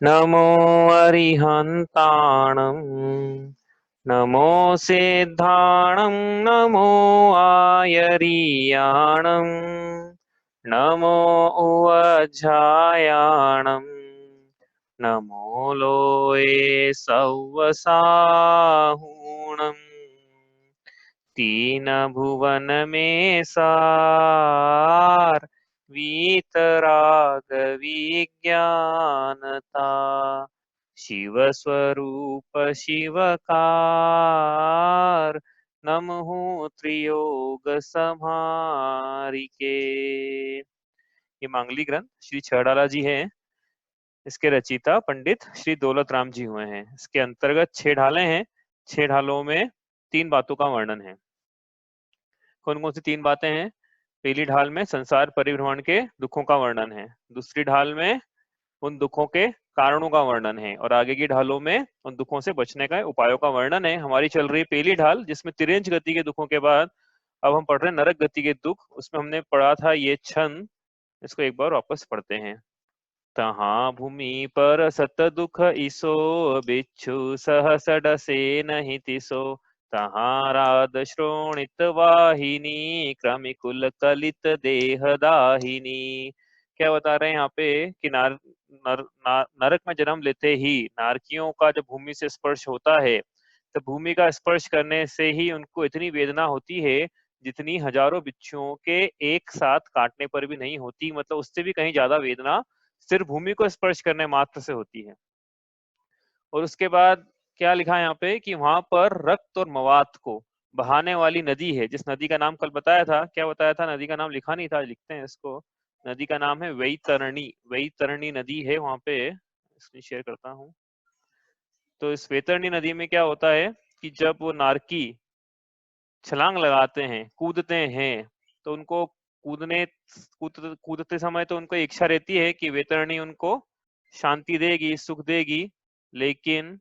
नमो अरिहन्ताणं नमो सिद्धाणं नमो आयर्याणं नमो उवज्झायाणं नमो लोये सव्वसाहुणं तीन भुवन में सार वीतराग विज्ञानता शिव स्वरूप शिवकार नमः त्रियोग संहारिके। ये मांगली ग्रंथ श्री छड़ाला जी हैं। इसके रचयिता पंडित श्री दौलत राम जी हुए हैं। इसके अंतर्गत 6 ढाले हैं। 6 ढालों में 3 बातों का वर्णन है। कौन कौन सी 3 बातें हैं? पहली ढाल में संसार परिभ्रमण के दुखों का वर्णन है। दूसरी ढाल में उन दुखों के कारणों का वर्णन है और आगे की ढालों में उन दुखों से बचने का उपायों का वर्णन है। हमारी चल रही पहली ढाल जिसमें तिर्यंच गति के दुखों के बाद अब हम पढ़ रहे हैं नरक गति के दुख। उसमें हमने पढ़ा था ये छंद, इसको एक बार वापस पढ़ते हैं। तहाँ भूमि पर सत दुख इसो बिच्छु सहस डसे नहीं तिसो तहाँ राध श्रोणित वाहिनी क्रमिकुल कलित देह दाहिनी। क्या बता रहे हैं यहाँ पे कि नरक में जन्म लेते ही नारकियों का जब भूमि से स्पर्श होता है तो भूमि का स्पर्श करने से ही उनको इतनी वेदना होती है जितनी हजारों बिच्छुओं के एक साथ काटने पर भी नहीं होती। मतलब उससे भी कहीं ज्यादा वेदना सिर्फ भूमि को स्पर्श करने मात्र से होती है। और उसके बाद क्या लिखा है यहाँ पे कि वहां पर रक्त और मवात को बहाने वाली नदी है, जिस नदी का नाम कल बताया था। क्या बताया था? नदी का नाम लिखा नहीं था, लिखते हैं इसको। नदी का नाम है वैतरणी। वैतरणी नदी है वहां पे, इसलिए शेयर करता हूँ। तो इस वैतरणी नदी में क्या होता है कि जब वो नारकी छलांग लगाते हैं, कूदते हैं, तो उनको कूदते समय तो उनको इच्छा रहती है कि वैतरणी उनको शांति देगी, सुख देगी, लेकिन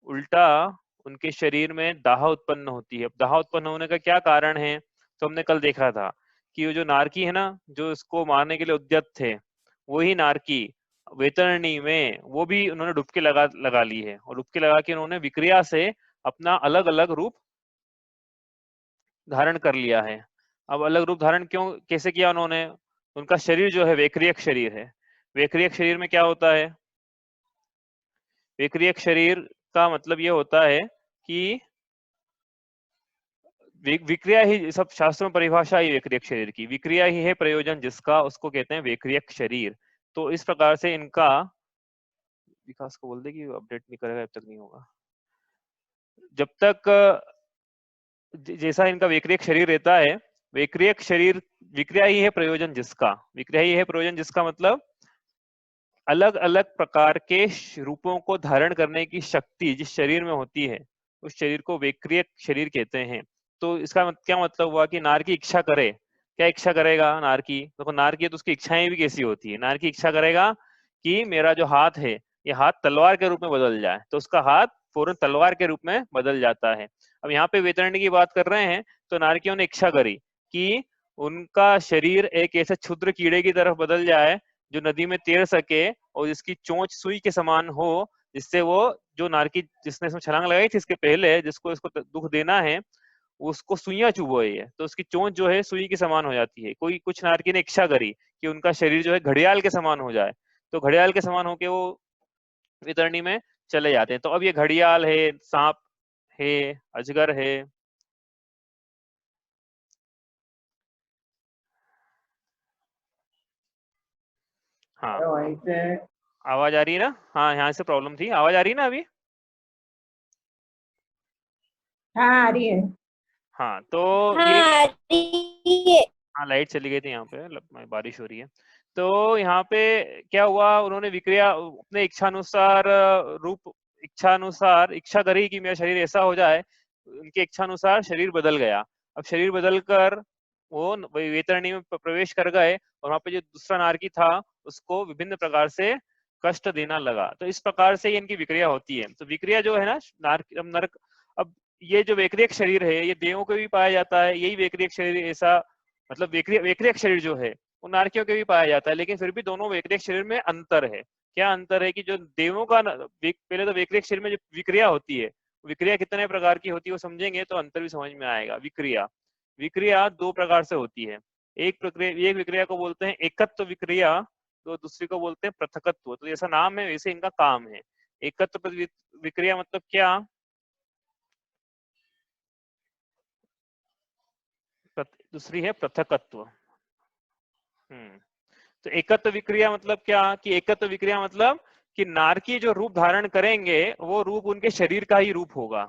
उल्टा उनके शरीर में दाह उत्पन्न होती है। अब दाह उत्पन्न होने का क्या कारण है? तो हमने कल देखा था कि वो जो नारकी है ना, जो इसको मारने के लिए उद्यत थे, वही नारकी वैतरणी में वो भी उन्होंने डुबकी लगा ली है। और डुबकी लगा के उन्होंने विक्रिया से अपना अलग अलग रूप धारण कर लिया है। अब अलग रूप धारण क्यों, कैसे किया उन्होंने? उनका शरीर जो है वैक्रियक शरीर है। वैक्रियक शरीर में क्या होता है? वैक्रियक शरीर का मतलब ये होता है कि विक्रिया ही, सब शास्त्रों में परिभाषा ही वैक्रियक शरीर की, विक्रिया ही है प्रयोजन जिसका, उसको कहते हैं वैक्रियक शरीर। तो इस प्रकार से इनका विकास को बोल दे कि अपडेट नहीं करेगा जब तक नहीं होगा। जब तक जैसा इनका वैक्रियक शरीर रहता है, वैक्रियक शरीर विक्रिया ही है प्रयोजन जिसका, विक्रिया ही है प्रयोजन जिसका मतलब अलग अलग प्रकार के रूपों को धारण करने की शक्ति जिस शरीर में होती है उस शरीर को वैक्रियक शरीर कहते हैं। तो इसका क्या मतलब हुआ कि नार की इच्छा करे, क्या इच्छा करेगा नार की? देखो नार की तो उसकी इच्छाएं भी कैसी होती है। नार की इच्छा करेगा कि मेरा जो हाथ है ये हाथ तलवार के रूप में बदल जाए, तो उसका हाथ फौरन तलवार के रूप में बदल जाता है। अब यहाँ पे वैतरणी की बात कर रहे हैं तो नारकियों ने इच्छा करी कि उनका शरीर एक ऐसे क्षुद्र कीड़े की तरफ बदल जाए जो नदी में तैर सके और जिसकी चोंच सुई के समान हो, जिससे वो जो नारकी जिसने इसमें छलांग लगाई थी इसके पहले, जिसको इसको दुख देना है, उसको सुइयां चुभोई है, तो उसकी चोंच जो है सुई के समान हो जाती है। कोई कुछ नारकी ने इच्छा करी कि उनका शरीर जो है घड़ियाल के समान हो जाए, तो घड़ियाल के समान होके वो वितरणी में चले जाते हैं। तो अब ये घड़ियाल है, सांप है, अजगर है। हाँ आवाज आ रही है ना? हाँ यहाँ से प्रॉब्लम थी, आवाज आ रही है ना अभी? हाँ आ रही है। हाँ तो ये हाँ आ रही है। हाँ लाइट चली गई थी यहाँ पे, बारिश हो रही है। तो यहाँ पे क्या हुआ, उन्होंने विक्रिया अपने इच्छानुसार रूप, इच्छानुसार इच्छा करी कि मेरा शरीर ऐसा हो जाए। उनके इच्छानुसार शरीर बदल गया। अब शरीर बदल कर वो वैतरणी में प्रवेश कर गए और वहां पे जो दूसरा नारकी था उसको विभिन्न प्रकार से कष्ट देना लगा। तो इस प्रकार से इनकी विक्रिया होती है। तो विक्रिया जो है ना नरक, अब ये जो वैक्रियक शरीर है ये देवों को भी पाया जाता है, यही वैक्रियक शरीर ऐसा, मतलब वैक्रियक शरीर जो है वो नारकियों के भी पाया जाता है, लेकिन फिर भी दोनों वैक्रियक शरीर में अंतर है। क्या अंतर है कि जो देवों का पहले तो वैक्रिक शरीर में जो विक्रिया होती है, विक्रिया कितने प्रकार की होती है वो समझेंगे तो अंतर भी समझ में आएगा। विक्रिया विक्रिया दो प्रकार से होती है। एक विक्रिया को बोलते हैं एकत्व विक्रिया, तो दूसरी को बोलते हैं पृथकत्व। तो जैसा नाम है वैसे इनका काम है। एकत्व विक्रिया मतलब क्या, दूसरी है पृथकत्व। तो एकत्व विक्रिया मतलब क्या, कि एकत्व विक्रिया मतलब कि नारकी जो रूप धारण करेंगे वो रूप उनके शरीर का ही रूप होगा।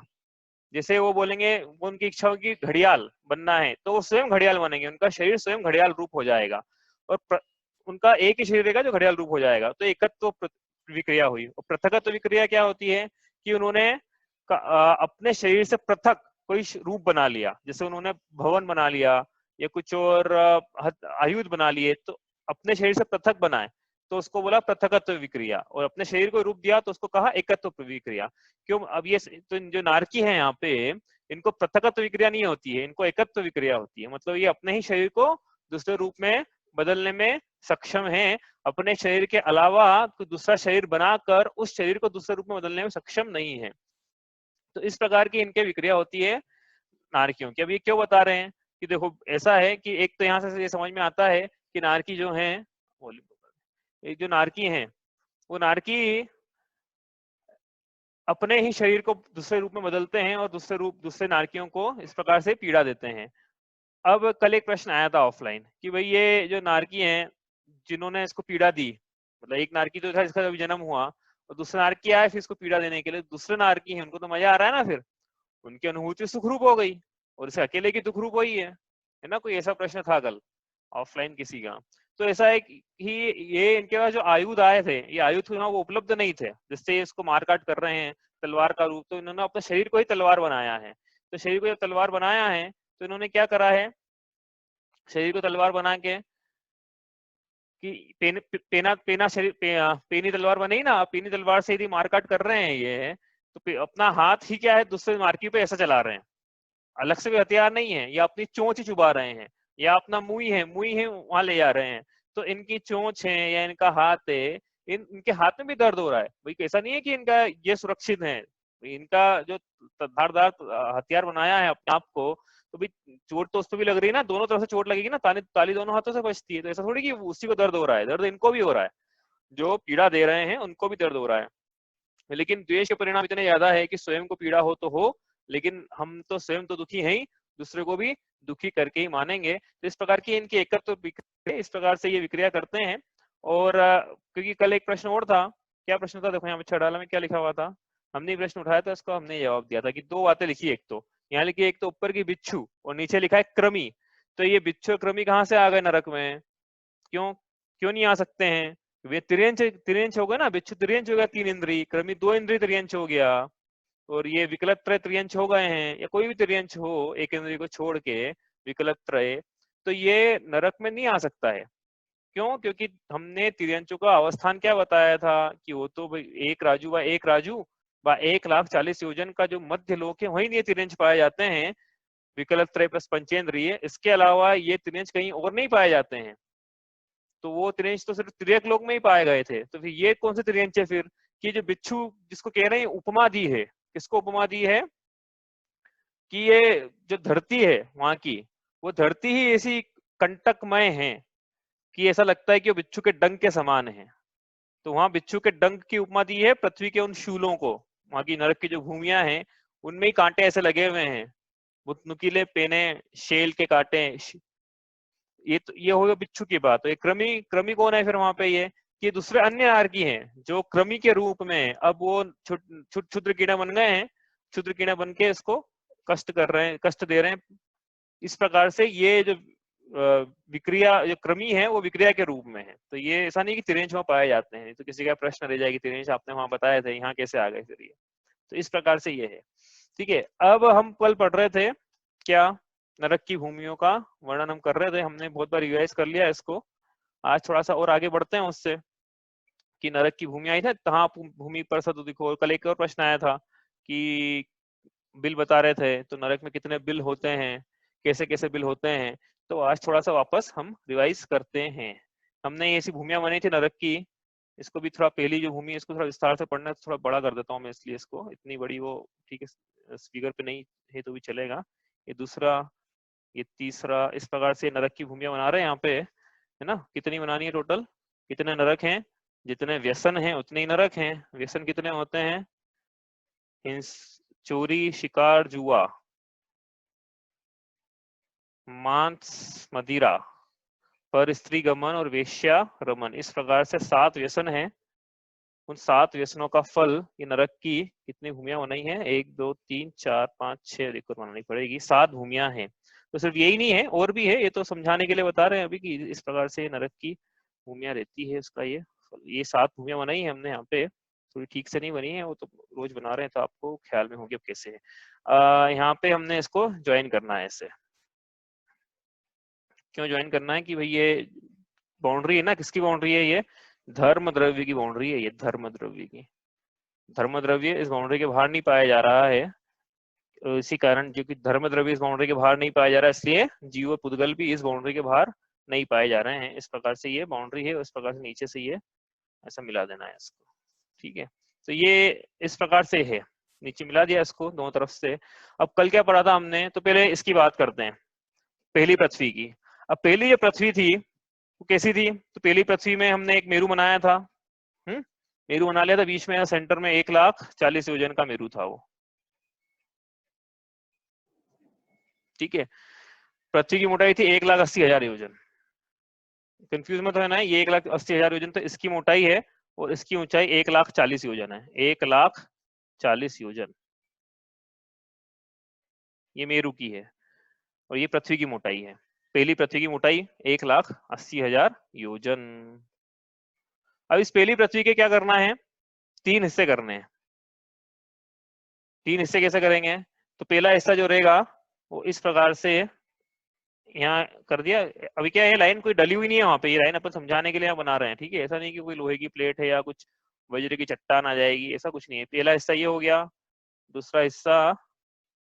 जैसे वो बोलेंगे वो उनकी इच्छा होगी घड़ियाल बनना है तो वो स्वयं घड़ियाल बनेंगे, उनका शरीर स्वयं घड़ियाल रूप हो जाएगा और उनका एक ही शरीर रहेगा जो घड़ियाल रूप हो जाएगा। तो एकत्व विक्रिया हुई। और पृथकत्व विक्रिया क्या होती है कि उन्होंने अपने शरीर से पृथक कोई रूप बना लिया, जैसे उन्होंने भवन बना लिया या कुछ और आयुध बना लिए, तो अपने शरीर से पृथक बनाए तो उसको बोला पृथकत्व विक्रिया, और अपने शरीर को रूप दिया तो उसको कहा एकत्व विक्रिया। क्यों, अब ये तो जो नारकी है यहाँ पे इनको पृथकत्व विक्रिया नहीं होती है, इनको एकत्व विक्रिया होती है। मतलब ये अपने ही शरीर को दूसरे रूप में बदलने में सक्षम है, अपने शरीर के अलावा कोई दूसरा शरीर बनाकर उस शरीर को दूसरे रूप में बदलने में सक्षम नहीं है। तो इस प्रकार की इनके विक्रिया होती है नारकियों की। अब ये क्यों बता रहे हैं कि देखो ऐसा है कि एक तो यहाँ से ये समझ में आता है कि नारकी जो है, एक जो नारकी हैं वो नारकी अपने ही शरीर को दूसरे रूप में बदलते हैं और दूसरे नारकियों को इस प्रकार से पीड़ा देते हैं। अब कल एक प्रश्न आया था ऑफलाइन कि भाई ये जो नारकी हैं जिन्होंने इसको पीड़ा दी, मतलब एक नारकी तो था जिसका अभी जन्म हुआ और दूसरा नारकी आया फिर इसको पीड़ा देने के लिए, दूसरे नारकी हैं उनको तो मजा आ रहा है ना, फिर उनकी अनुभूति सुखरूप हो गई और इसे अकेले की दुखरूप हुई है ना। कोई ऐसा प्रश्न था कल ऑफलाइन किसी का। तो ऐसा है कि ये इनके पास जो आयुध आए थे, ये आयुध वहां वो उपलब्ध नहीं थे जिससे ये इसको मारकाट कर रहे हैं तलवार का रूप, तो इन्होंने अपने शरीर को ही तलवार बनाया है। तो शरीर को जब तलवार बनाया है तो इन्होंने क्या करा है, शरीर को तलवार बना के कि पेना शरीर पेनी तलवार बनी ना, पेनी तलवार से यदि मारकाट कर रहे हैं ये, तो अपना हाथ ही क्या है दूसरे मार्की पे ऐसा चला रहे हैं, अलग से कोई हथियार नहीं है, या अपनी चोंच ही चुबा रहे हैं, या अपना मुंह है वहां ले जा रहे हैं। तो इनकी चोंच है या इनका हाथ है, इनके हाथ में भी दर्द हो रहा है भाई। ऐसा नहीं है कि इनका ये सुरक्षित है, इनका जो धारदार हथियार बनाया है अपने आप को, तो भाई चोट तो उस पर भी लग रही है ना, दोनों तरफ से चोट लगेगी ना, ताली दोनों हाथों से बजती है। तो ऐसा थोड़ी कि उसी को दर्द हो रहा है, दर्द इनको भी हो रहा है, जो पीड़ा दे रहे हैं उनको भी दर्द हो रहा है। लेकिन द्वेष के परिणाम इतने ज्यादा है कि स्वयं को पीड़ा हो तो हो, लेकिन हम तो स्वयं तो दुखी हैं ही, दूसरे को भी दुखी करके ही मानेंगे। तो इस प्रकार की इनकी एकत्व विक्रिया, इस प्रकार से ये विक्रिया करते हैं। और क्योंकि कल एक प्रश्न और था, क्या प्रश्न था देखो यहाँ पे छड़ाला में क्या लिखा हुआ था, हमने प्रश्न उठाया था, इसको हमने जवाब दिया था कि दो बातें लिखी, एक तो यहाँ लिखी, एक तो ऊपर की बिच्छू और नीचे लिखा है क्रमी। तो ये बिच्छू और क्रमी कहाँ से आ गए नरक में, क्यों क्यों नहीं आ सकते हैं, वे त्रियंच त्रियंच हो गया ना, बिच्छू त्रियंच हो गया 3 इंद्री, क्रमी 2 इंद्री त्रियंच हो गया, और ये विकल्प त्रय त्रियंच हो गए हैं, या कोई भी त्रियंच हो एक इंद्री को छोड़ के विकल्प त्रय, तो ये नरक में नहीं आ सकता है। क्यों, क्योंकि हमने त्रियंचों का अवस्थान क्या बताया था कि वो तो भाई एक राजू व 1,40,000 योजन का जो मध्य लोक है वही ये त्रियंच पाए जाते हैं, विकल्प त्रय प्लस पंचेंद्रिय, इसके अलावा ये त्रियंच कहीं और नहीं पाए जाते हैं। तो वो त्रियंच तो सिर्फ त्रियक लोक में ही पाए गए थे। तो फिर ये कौन से त्रियंच है फिर, कि जो बिच्छू जिसको कह रहे हैं उपमा दी है, किसको उपमा दी है, कि ये जो धरती है वहां की, वो धरती ही ऐसी कंटकमय है कि ऐसा लगता है कि वो बिच्छू के डंक के समान है। तो वहां बिच्छू के डंक की उपमा दी है पृथ्वी के उन शूलों को, वहां की नरक की जो भूमियां हैं उनमें ही कांटे ऐसे लगे हुए हैं, नुकीले पेने, शेल के कांटे। ये हो गया बिच्छू की बात। तो ये क्रमी क्रमी कौन है फिर वहां पे, ये कि दूसरे अन्य नारकी हैं जो क्रमी के रूप में अब वो क्षुद्र कीड़ा बन गए हैं, क्षुद्र कीड़ा बन के इसको कष्ट कर रहे हैं, कष्ट दे रहे हैं। इस प्रकार से ये जो विक्रिया जो क्रमी है वो विक्रिया के रूप में है। तो ये ऐसा नहीं कि तिरेंच वहां पाए जाते हैं, तो किसी का प्रश्न रह जाएगी तिरेंच आपने वहां बताए थे, यहाँ कैसे आ गए फिर ये। तो इस प्रकार से ये है। ठीक है, अब हम कल पढ़ रहे थे क्या, नरक की भूमियों का वर्णन हम कर रहे थे, हमने बहुत बार रिवाइज कर लिया इसको। आज थोड़ा सा और आगे बढ़ते हैं उससे, कि नरक की भूमि आई था तहाँ भूमि पर सतु दिखो। कल एक और प्रश्न आया था कि बिल बता रहे थे, तो नरक में कितने बिल होते हैं, कैसे कैसे बिल होते हैं। तो आज थोड़ा सा वापस हम रिवाइज करते हैं। हमने ऐसी भूमिया बनी थी नरक की, इसको भी थोड़ा, पहली जो भूमि है इसको थोड़ा विस्तार से पढ़ना है, तो थोड़ा बड़ा कर देता हूँ मैं इसलिए इसको, इतनी बड़ी वो ठीक है स्पीकर पे नहीं है तो भी चलेगा। ये दूसरा, ये तीसरा, इस प्रकार से नरक की भूमिया बना रहे हैं यहाँ पे, है ना। कितनी बनानी है टोटल, कितने नरक हैं, जितने व्यसन हैं उतने ही नरक हैं। व्यसन कितने होते हैं, चोरी, शिकार, जुआ, मांस, मदिरा, पर स्त्री गमन और वेश्या रमन, इस प्रकार से 7 व्यसन हैं। उन 7 व्यसनों का फल ये नरक की कितनी भूमियां बनाई हैं, 1 2 3 4 5 6 देखकर बनानी पड़ेगी, 7 भूमियां हैं। तो सिर्फ यही नहीं है, और भी है, ये तो समझाने के लिए बता रहे हैं अभी कि इस प्रकार से नरक की भूमियां रहती है उसका ये 7 भूमियां बनाई है हमने यहाँ पे, थोड़ी ठीक से नहीं बनी है, वो तो रोज बना रहे हैं तो आपको ख्याल में होगी अब कैसे है। यहाँ पे हमने इसको ज्वाइन करना है ऐसे। क्यों ज्वाइन करना है कि भाई ये बाउंड्री है ना, किसकी बाउंड्री है ये, धर्म द्रव्य की बाउंड्री है ये, धर्म द्रव्य की। धर्म द्रव्य इस बाउंड्री के बाहर नहीं पाया जा रहा है, इसी कारण जो कि धर्म द्रव्य इस बाउंड्री के बाहर नहीं पाया जा रहा है, इसलिए जीव और पुद्गल भी इस बाउंड्री के बाहर नहीं पाए जा रहे हैं। इस प्रकार से ये बाउंड्री है, उस प्रकार से नीचे से ये ऐसा मिला देना है इसको, ठीक है। तो ये इस प्रकार से है, नीचे मिला दिया इसको दोनों तरफ से। अब कल क्या पढ़ा था हमने, तो पहले इसकी बात करते हैं, पहली पृथ्वी की। अब पहली जो पृथ्वी थी वो कैसी थी, तो पहली पृथ्वी में हमने एक मेरू बनाया था, मेरू बना लिया था, बीच में सेंटर में 1,40,000 योजन का मेरू था वो, ठीक है। पृथ्वी की मोटाई थी 1,80,000 योजन। कंफ्यूज मत होना है, ये 1,80,000 योजन तो इसकी मोटाई है, और इसकी ऊंचाई 1,40,000 योजन है, 1,40,000 योजन ये मेरू की है, और ये पृथ्वी की मोटाई है। पहली पृथ्वी की मोटाई 1,80,000 योजन। अब इस पहली पृथ्वी के क्या करना है, 3 हिस्से करने हैं। 3 हिस्से कैसे करेंगे, तो पहला हिस्सा जो रहेगा वो इस प्रकार से यहाँ कर दिया। अभी क्या है, लाइन कोई डली हुई नहीं है वहां पे, ये लाइन अपन समझाने के लिए यहाँ बना रहे हैं, ठीक है। ऐसा नहीं कि कोई लोहे की प्लेट है या कुछ वज्र की चट्टान आ जाएगी, ऐसा कुछ नहीं है। पहला हिस्सा ये हो गया, दूसरा हिस्सा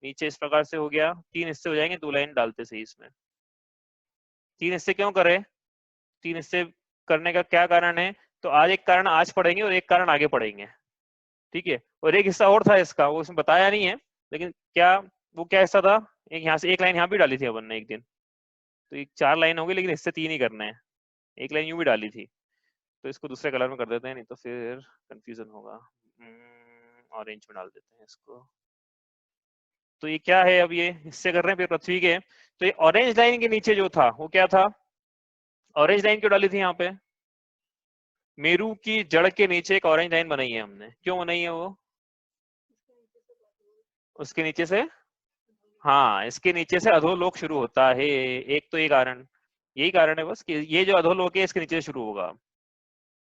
नीचे इस प्रकार से हो गया, 3 हिस्से हो जाएंगे 2 लाइन डालते सही इसमें। 3 हिस्से क्यों करें, 3 हिस्से करने का क्या कारण है, तो आज एक कारण आज पढ़ेंगे और एक कारण आगे पढ़ेंगे, ठीक है। और एक हिस्सा और था इसका, वो उसमें बताया नहीं है, लेकिन क्या वो क्या हिस्सा था, एक यहाँ से एक लाइन यहाँ भी डाली थी अपन ने एक दिन, तो एक 4 लाइन होगी, लेकिन इससे 3 ही करने हैं। एक लाइन यूं भी डाली थी, तो इसको दूसरे कलर में कर देते हैं, नहीं तो फिर कंफ्यूजन होगा। ऑरेंज में डाल देते हैं इसको। तो ये क्या है, अब ये हिस्से कर रहे हैं फिर पृथ्वी के, तो ये ऑरेंज लाइन के नीचे जो था वो क्या था, ऑरेंज लाइन क्यों डाली थी यहाँ पे, मेरू की जड़ के नीचे एक ऑरेंज लाइन बनाई है हमने, क्यों बनाई है वो, उसके नीचे से, हाँ इसके नीचे से अधोलोक शुरू होता है, एक तो ये कारण, यही कारण है बस कि ये जो अधोलोक है इसके नीचे से शुरू होगा,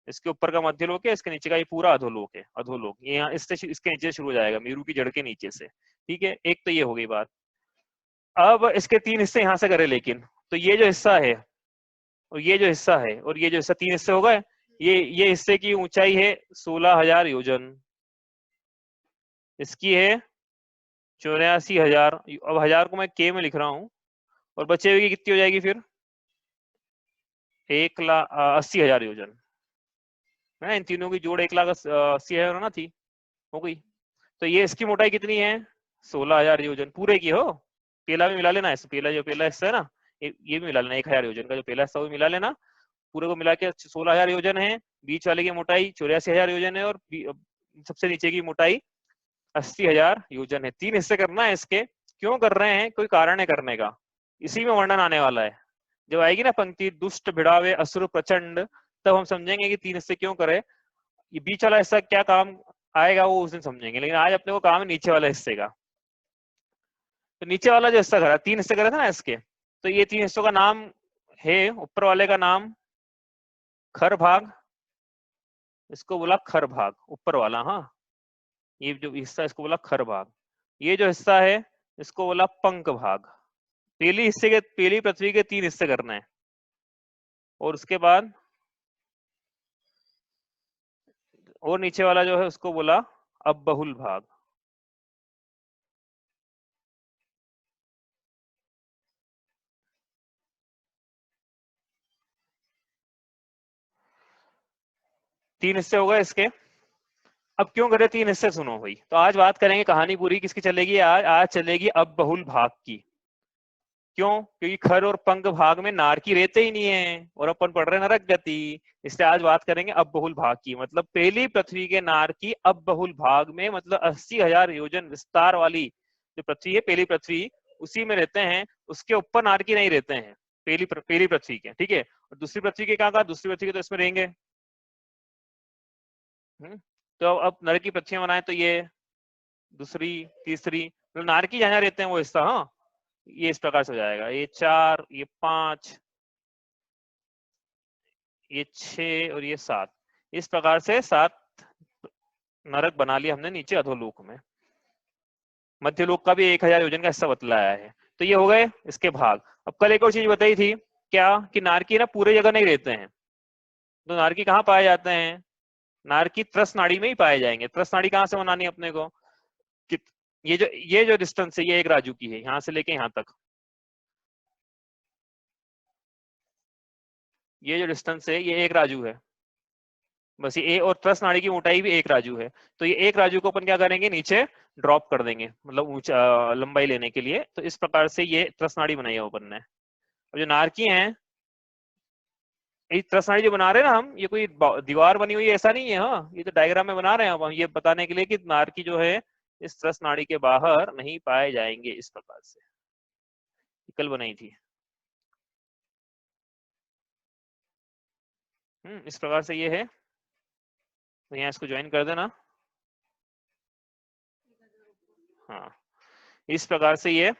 इसके ऊपर का मध्यलोक है, इसके नीचे का ये पूरा अधोलोक है, अधोलोक ये यहाँ इससे इसके नीचे शुरू हो जाएगा, मेरू की जड़ के नीचे से, ठीक है। एक तो ये हो गई बात। अब इसके 3 हिस्से यहाँ से करें, लेकिन तो ये जो हिस्सा है और ये जो हिस्सा है और ये जो हिस्सा, 3 हिस्से हो गए। ये हिस्से की ऊंचाई है 16,000 योजन, इसकी है 84,000। अब 1000 को मैं के में लिख रहा हूँ, और बचे हुए की कितनी हो जाएगी फिर, 1,80,000 योजन है ना, इन तीनों की जोड़ 1,80,000 होना थी, हो गई। तो ये इसकी मोटाई कितनी है, 16,000 योजन पूरे की हो, पहला भी मिला लेना, इस पहला जो पहला हिस्सा है ना, ये भी मिला लेना, 1,000 योजन का जो पहला हिस्सा वो मिला लेना, पूरे को मिला के 16,000 योजन है। बीच वाले की मोटाई 84,000 योजन है, और सबसे नीचे की मोटाई 80,000 योजन है। 3 हिस्से करना है इसके, क्यों कर रहे हैं, कोई कारण है करने का, इसी में वर्णन आने वाला है। जब आएगी ना पंक्ति दुष्ट भिड़ावे असुर प्रचंड, तब हम समझेंगे कि 3 हिस्से क्यों करे, ये बीच वाला हिस्सा क्या काम आएगा वो उस दिन समझेंगे, लेकिन आज अपने को काम है नीचे वाले हिस्से का। तो नीचे वाला जो हिस्सा करा, 3 हिस्से करे थे ना इसके, तो ये 3 हिस्सों का नाम है, ऊपर वाले का नाम खर भाग, इसको बोला खर भाग ऊपर वाला, हाँ ये जो हिस्सा इसको बोला खर भाग। ये जो हिस्सा है इसको बोला पंख भाग। पहली पृथ्वी के 3 हिस्से करना है, और उसके बाद और नीचे वाला जो है उसको बोला अब बहुल भाग। 3 हिस्से हो गए इसके। अब क्यों करे 3 हिस्से, सुनो भाई। तो आज बात करेंगे, कहानी पूरी किसकी चलेगी आज चलेगी अब बहुल भाग की। क्यों? क्योंकि खर और पंग भाग में नारकी रहते ही नहीं है और अपन पढ़ रहे नरक गति, इसलिए आज बात करेंगे अब बहुल भाग की। मतलब पहली पृथ्वी के नारकी अब बहुल भाग में, मतलब 80,000 योजन विस्तार वाली जो पृथ्वी है, पहली पृथ्वी, उसी में रहते हैं। उसके ऊपर नारकी नहीं रहते हैं पहली पृथ्वी के, ठीक है। और दूसरी पृथ्वी के कहा, दूसरी पृथ्वी के तो इसमें रहेंगे। तो अब नरक की पृथ्वी बनाए तो ये दूसरी तीसरी, तो नारकी जहां रहते हैं वो हिस्सा, हाँ, ये इस प्रकार से हो जाएगा। ये 4, ये 5, ये 6 और ये 7। इस प्रकार से 7 नरक बना लिया हमने नीचे अधोलोक में। मध्यलोक का भी 1000 योजन का हिस्सा बतलाया है। तो ये हो गए इसके भाग। अब कल एक और चीज बताई थी, क्या कि नारकी ना पूरे जगह नहीं रहते हैं। तो नारकी कहाँ पाए जाते हैं? नारकी त्रस नाड़ी में ही पाए जाएंगे। त्रस नाड़ी कहाँ से बनानी है अपने को? कि ये जो डिस्टेंस है, ये 1 राजू की है, यहाँ से लेके यहाँ तक। ये जो डिस्टेंस है ये 1 राजू है, बस। ये ए और त्रस नाड़ी की मोटाई भी 1 राजू है। तो ये 1 राजू को अपन क्या करेंगे, नीचे ड्रॉप कर देंगे, मतलब ऊंचा लंबाई लेने के लिए। तो इस प्रकार से ये त्रस नाड़ी बनाई है अपन ने। और जो नारकी है, ये त्रस नाड़ी जो बना रहे हैं ना हम, ये कोई दीवार बनी हुई है ऐसा नहीं है, हाँ, ये तो डायग्राम में बना रहे हैं अब हम, ये बताने के लिए कि नारकी जो है इस त्रस नाड़ी के बाहर नहीं पाए जाएंगे। इस प्रकार से कल बनाई थी। इस प्रकार से ये है। तो यहाँ इसको ज्वाइन कर देना। हाँ, इस प्रकार से ये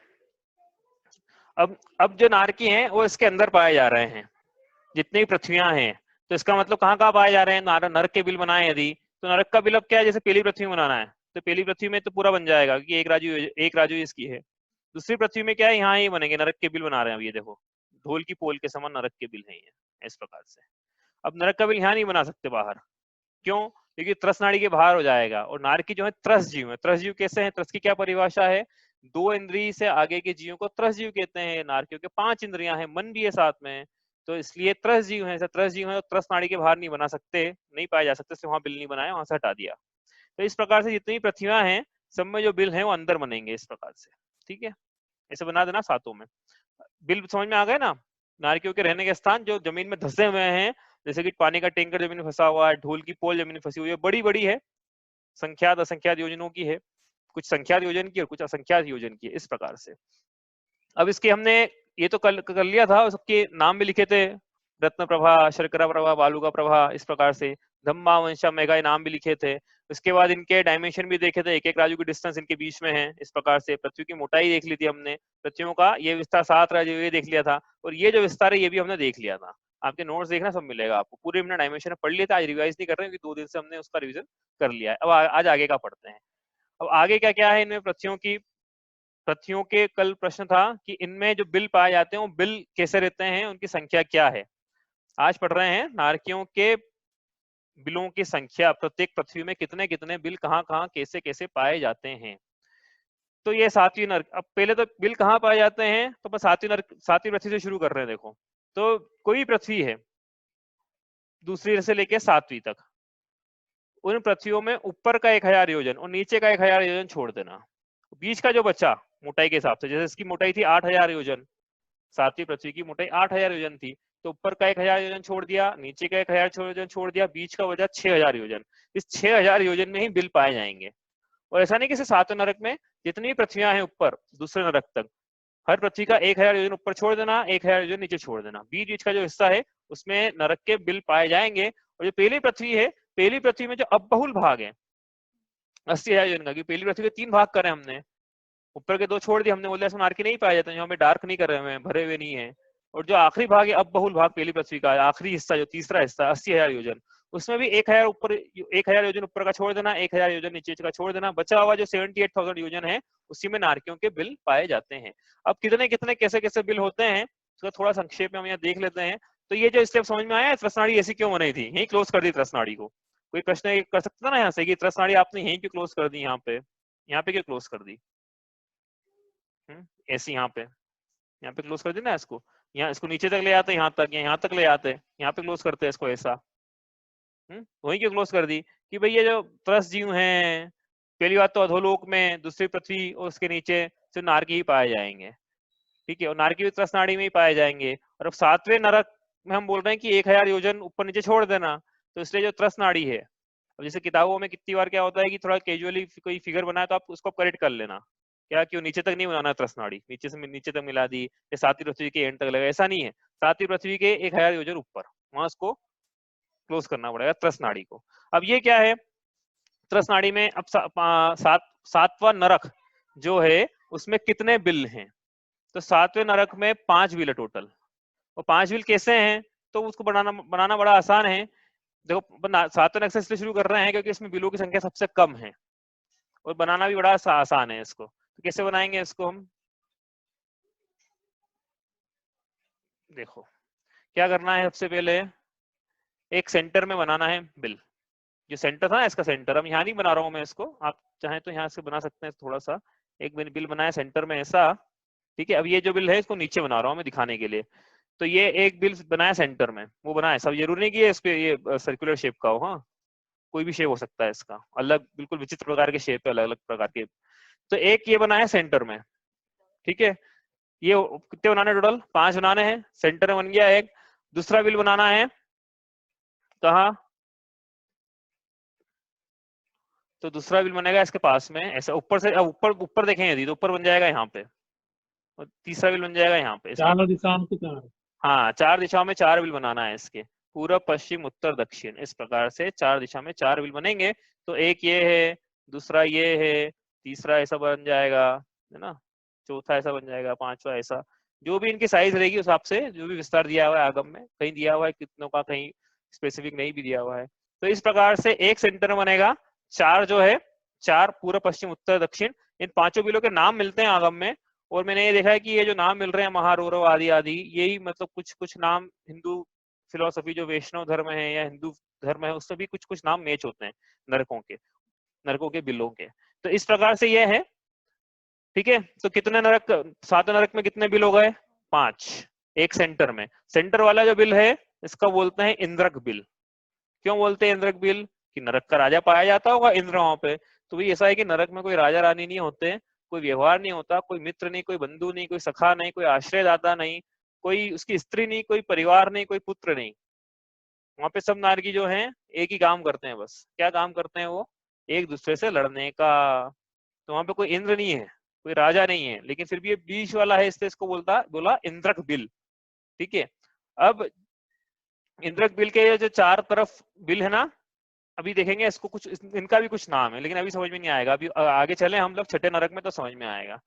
अब जो नारकी हैं वो इसके अंदर पाए जा रहे हैं, जितनी भी पृथ्वियां हैं। तो इसका मतलब कहाँ कहाँ पाए जा रहे हैं? नरक के बिल बनाए यदि, तो नरक का बिल अब क्या है, जैसे पहली पृथ्वी बनाना है तो पहली पृथ्वी में तो पूरा बन जाएगा कि 1 राजू इसकी है। दूसरी पृथ्वी में क्या है, यहाँ ही बनेंगे, नरक के बिल बना रहे हैं। अब ये देखो, ढोल की पोल के समान नरक के बिल है ये, इस प्रकार से। अब नरक का बिल यहाँ नहीं बना सकते बाहर, क्यों? क्योंकि त्रस नाड़ी के बाहर हो जाएगा। और नारकी जो है त्रस जीव है। त्रस जीव कैसे है? त्रस की क्या परिभाषा है? 2 इंद्रिय से आगे के जीवों को त्रस जीव कहते हैं। नारकियों के 5 इंद्रियां हैं, मन भी है साथ में, तो इसलिए त्रस जीव है। त्रस जीव है तो त्रस नाड़ी के बाहर नहीं बना सकते, नहीं पाए जा सकते, वहां बिल नहीं बनाया, वहां से हटा दिया। तो इस प्रकार से जितनी पृथ्वियां हैं सब में जो बिल है वो अंदर बनेंगे, इस प्रकार से, ठीक है। ऐसे बना देना सातों में। बिल समझ में आ गए ना? नारकियों के रहने के स्थान जो जमीन में धंसे हुए हैं, जैसे कि पानी का टैंकर जमीन में फंसा हुआ है, ढोल की पोल जमीन में फंसी हुई है, बड़ी बड़ी है, संख्यात असंख्यात योजनों की है, कुछ संख्यात योजन की और कुछ असंख्यात योजन की, इस प्रकार से। अब इसके हमने ये तो कर लिया था, सबके नाम भी लिखे थे, रत्न प्रभा, शर्करा प्रभा, बालुका प्रभा, इस प्रकार से। धम्मा, वंशा, मेगा, नाम भी लिखे थे। उसके बाद इनके डायमेंशन भी देखे थे, 1-1 राजू की डिस्टेंस इनके बीच में है, इस प्रकार से। पृथ्वी की मोटाई देख ली थी हमने, पृथ्वियों का ये विस्तार 7 राजू ये देख लिया था, और ये जो विस्तार है ये भी हमने देख लिया था। आपके नोट्स देखना, सब मिलेगा आपको। पूरे हमने डायमेंशन पढ़ लिया था, आज रिवाइज नहीं कर रहे हैं क्योंकि 2 दिन से हमने उसका रिविजन कर लिया है। अब आज आगे का पढ़ते हैं। अब आगे क्या क्या है इनमें पृथ्वियों के कल प्रश्न था कि इनमें जो बिल पाए जाते हैं वो बिल कैसे रहते हैं, उनकी संख्या क्या है। आज पढ़ रहे हैं नारकियों के बिलों की संख्या, प्रत्येक पृथ्वी में कितने कितने बिल कहाँ कहाँ कैसे कैसे पाए जाते हैं। तो ये 7वीं नरक। अब पहले तो बिल कहाँ पाए जाते हैं, तो बस 7वीं पृथ्वी से शुरू कर रहे हैं। देखो, तो कोई पृथ्वी है दूसरी से लेके 7वीं तक, उन पृथ्वियों में ऊपर का 1000 योजन और नीचे का 1000 योजन छोड़ देना। बीच का जो बचा मोटाई के हिसाब से, जैसे इसकी मोटाई थी 8000 योजन, 7वीं पृथ्वी की मोटाई 8000 योजन थी, तो ऊपर का 1000 योजन छोड़ दिया, नीचे का 1000 योजन छोड़ दिया, बीच का बचा 6000 योजन। इस 6000 योजन में ही बिल पाए जाएंगे। और ऐसा नहीं कि 7वें नरक में जितनी पृथ्वियां हैं ऊपर दूसरे नरक तक, हर पृथ्वी का 1000 योजन ऊपर छोड़ देना, 1000 योजन नीचे छोड़ देना, बीच बीच का जो हिस्सा है उसमें नरक के बिल पाए जाएंगे। और जो पहली पृथ्वी है, पहली पृथ्वी में जो अब बहुल भाग है 80,000 योजन का, कि पहली पृथ्वी के 3 भाग करे हमने, ऊपर के 2 छोड़ दिए हमने, बोले इसमें नारकी नहीं पाए जाते, यहाँ पे डार्क नहीं कर रहे हैं, भरे हुए नहीं है। और जो आखिरी भाग है अब बहुल भाग पहली पृथ्वी का, आखिरी हिस्सा जो तीसरा हिस्सा 80,000 योजन, उसमें भी 1000 ऊपर, 1000 योजन ऊपर का छोड़ देना, 1000 योजन नीचे का छोड़ देना, बचा हुआ जो 78,000 योजन है उसी में नारकियों के बिल पाए जाते हैं। अब कितने कितने कैसे कैसे बिल होते हैं उसका थोड़ा संक्षेप में हम यहाँ देख लेते हैं। तो ये जो स्टेप समझ में आया, त्रसनाड़ी ऐसी क्यों बनाई थी, यही क्लोज कर दी त्रसनाड़ी को। कोई प्रश्न कर सकता था ना यहाँ से कि त्रसनाड़ी आपने यहीं क्यों क्लोज कर दी, यहाँ पे क्यों क्लोज कर दी? ऐसे यहाँ पे क्लोज कर देना इसको, यहाँ इसको नीचे तक ले आते, यहाँ तक, यहाँ तक ले आते, यहाँ पे क्लोज करते हैं इसको ऐसा। वहीं क्यों क्लोज कर दी कि भाई ये जो त्रस जीव हैं, पहली बात तो अधोलोक में, दूसरी पृथ्वी और उसके नीचे सिर्फ नारकी ही पाए जाएंगे, ठीक है, और नारकी भी त्रस नाड़ी में ही पाए जाएंगे। और अब 7वें नरक में हम बोल रहे हैं कि 1000 योजन ऊपर नीचे छोड़ देना, तो इसलिए जो त्रस नाड़ी है, अब जैसे किताबों में कितनी बार क्या होता है कि थोड़ा कैजुअली कोई फिगर बनाए तो आप उसको करेक्ट कर लेना, क्या क्यों नीचे तक नहीं बनाना त्रस नाड़ी, नीचे से नीचे तक मिला दी या 7वीं पृथ्वी के एंड तक लगा, ऐसा नहीं है, 7वीं पृथ्वी के 1000 योजन ऊपर वहां उसको क्लोज करना पड़ेगा त्रस नाड़ी को। अब ये क्या है, त्रस नाड़ी में अब सातवां नरक जो है उसमें कितने बिल हैं, तो 7वें नरक में 5 बिल है टोटल। और 5 बिल कैसे हैं, तो उसको बनाना बड़ा आसान है। देखो 7वें नरक से इसलिए शुरू कर रहे हैं क्योंकि इसमें बिलों की संख्या सबसे कम है और बनाना भी बड़ा आसान है इसको। तो कैसे बनाएंगे इसको हम, देखो क्या करना है, सबसे पहले एक सेंटर में बनाना है बिल, जो सेंटर था ना इसका सेंटर, हम यहाँ नहीं बना रहा हूँ मैं इसको, आप चाहें तो यहाँ से बना सकते हैं थोड़ा सा, एक बिल बनाया सेंटर में ऐसा, ठीक है। अब ये जो बिल है इसको नीचे बना रहा हूँ मैं दिखाने के लिए, तो ये एक बिल बनाया सेंटर में, वो बनाया, सब जरूरी नहीं कि ये इसके ये सर्कुलर शेप का हो, हाँ कोई भी शेप हो सकता है इसका, अलग बिल्कुल विचित्र प्रकार के शेप है, अलग अलग प्रकार के। तो एक ये बनाया सेंटर में, ठीक है, ये कितने बनाने टोटल 5 बनाने हैं, सेंटर में बन गया एक। दूसरा बिल बनाना है कहाँ, तो दूसरा बिल बनेगा इसके पास में ऐसा ऊपर से, ऊपर ऊपर देखेंगे यदि तो ऊपर बन जाएगा यहाँ पे, और तीसरा बिल बन जाएगा यहाँ पे इसके, चारों दिशाओं में कितना? हाँ 4 दिशाओं में 4 बिल बनाना है इसके, पूर्व पश्चिम उत्तर दक्षिण, इस प्रकार से 4 दिशा में 4 बिल बनेंगे। तो एक ये है, दूसरा ये है, तीसरा ऐसा बन जाएगा है ना, चौथा ऐसा बन जाएगा, पांचवा ऐसा, जो भी इनकी साइज रहेगी उस हिसाब से, जो भी विस्तार दिया हुआ है आगम में, कहीं दिया हुआ है कितनों का, कहीं स्पेसिफिक नहीं भी दिया हुआ है। तो इस प्रकार से एक सेंटर बनेगा, 4 जो है, 4 पूर्व पश्चिम उत्तर दक्षिण, इन 5 बिलों के नाम मिलते हैं आगम में। और मैंने ये देखा है कि ये जो नाम मिल रहे हैं महारौरव आदि आदि, यही मतलब कुछ कुछ नाम हिंदू फिलोसफी जो वैष्णव धर्म है या हिंदू धर्म है उससे भी कुछ कुछ नाम मैच होते हैं नरकों के बिलों के। तो इस प्रकार से ये है, ठीक है। तो कितने नरक, 7 नरक में कितने बिल हो गए, 5, एक सेंटर में, सेंटर वाला जो बिल है इसका बोलते हैं इंद्रक बिल। क्यों बोलते हैं इंद्रक बिल, कि नरक का राजा पाया जाता होगा इंद्र वहां पे, तो भी ऐसा है कि नरक में कोई राजा रानी नहीं होते, कोई व्यवहार नहीं होता, कोई मित्र नहीं, कोई बंधु नहीं, कोई सखा नहीं, कोई आश्रयदाता नहीं, कोई उसकी स्त्री नहीं, कोई परिवार नहीं, कोई पुत्र नहीं। वहां पे सब नारकी जो हैं एक ही काम करते हैं, बस क्या काम करते हैं वो, एक दूसरे से लड़ने का। तो वहां पे कोई इंद्र नहीं है, कोई राजा नहीं है, लेकिन फिर भी ये बीच वाला है इसलिए इसको बोला इंद्रक बिल, ठीक है। अब इंद्रक बिल के जो 4 तरफ बिल है ना, अभी देखेंगे इसको, कुछ इनका भी कुछ नाम है लेकिन अभी समझ में नहीं आएगा, अभी आगे चले हम लोग 6ठे नरक में तो समझ में आएगा।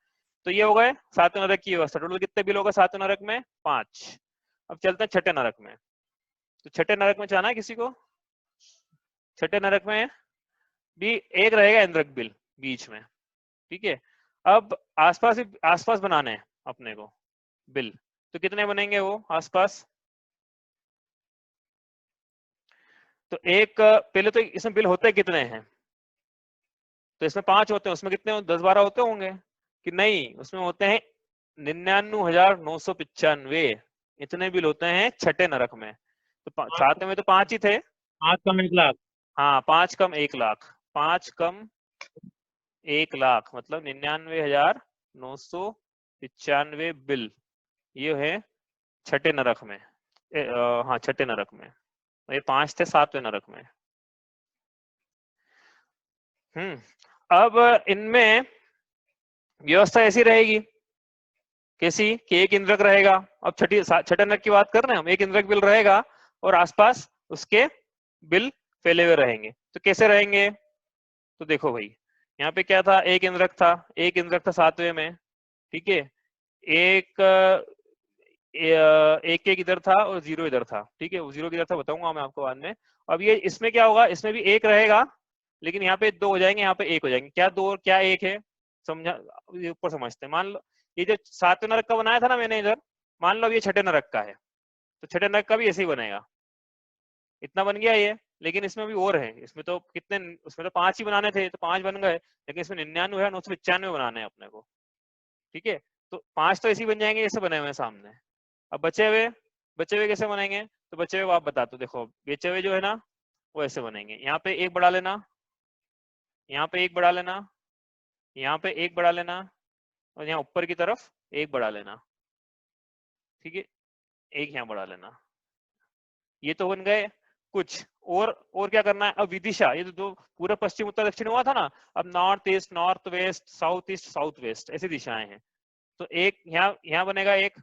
तो ये हो गए 7वें नरक की व्यवस्था, टोटल कितने बिल होगा 7वें नरक में, 5। अब चलते हैं 6ठे नरक में, तो 6ठे नरक में जाना है किसी को, 6ठे नरक में भी एक रहेगा इंद्रक बिल बीच में, ठीक है। अब आसपास बनाने हैं अपने को बिल, तो कितने बनेंगे वो आसपास, तो एक पहले तो इसमें बिल होते कितने हैं, तो इसमें 5 होते हैं, उसमें कितने 10-12 होते होंगे कि नहीं, उसमें होते हैं 99,995, इतने बिल होते हैं 6ठे नरक में। तो 7 में तो 5 ही थे, 5 कम 1 लाख। हाँ 5 कम 1 लाख, 5 कम 1 लाख मतलब 99,995 बिल, ये है 6ठे नरक में, हाँ 6ठे नरक में, ये 5 थे 7वें नरक में। अब इनमें व्यवस्था ऐसी रहेगी, कैसी कि एक इंद्रक रहेगा, अब 6ठे नरक की बात कर रहे हैं हम, एक इंद्रक बिल रहेगा और आसपास उसके बिल फैले हुए रहेंगे। तो कैसे रहेंगे, तो देखो भाई यहाँ पे क्या था, एक इंद्रक था, 7वें में, ठीक है, एक एक इधर था और 0 इधर था, ठीक है, वो 0 किधर था बताऊंगा मैं आपको बाद में। अब ये इसमें क्या होगा, इसमें भी एक रहेगा लेकिन यहाँ पे 2 हो जाएंगे, यहाँ पे 1 हो जाएंगे, क्या 2 और क्या 1 है, समझा, ऊपर समझते हैं। मान लो ये जो 7वें नरक का बनाया था ना मैंने इधर, मान लो अब ये 6ठे नरक का है, तो 6ठे नरक का भी ऐसे ही बनेगा, इतना बन गया ये। लेकिन इसमें भी और है, इसमें तो कितने, उसमें तो 5 ही बनाने थे तो 5 बन गए, लेकिन इसमें 99,995 बनाने हैं अपने को, ठीक है। तो 5 तो ऐसे ही बन जाएंगे जैसे बने हुए हैं सामने। अब बचे हुए कैसे बनेंगे, तो बचे हुए आप बता दो, देखो बचे हुए जो है ना, वो ऐसे बनेंगे। यहाँ पे एक बढ़ा लेना, यहाँ पे एक बढ़ा लेना, यहाँ पे एक बढ़ा लेना, और यहाँ ऊपर की तरफ एक बढ़ा लेना, ठीक है, एक यहाँ बढ़ा लेना। ये तो बन गए कुछ। और क्या करना है अब? विदिशा, ये तो पूरा पश्चिम उत्तर दक्षिण हुआ था ना, अब north east north west south east south west ऐसी दिशाएं हैं। तो एक यहाँ बनेगा, एक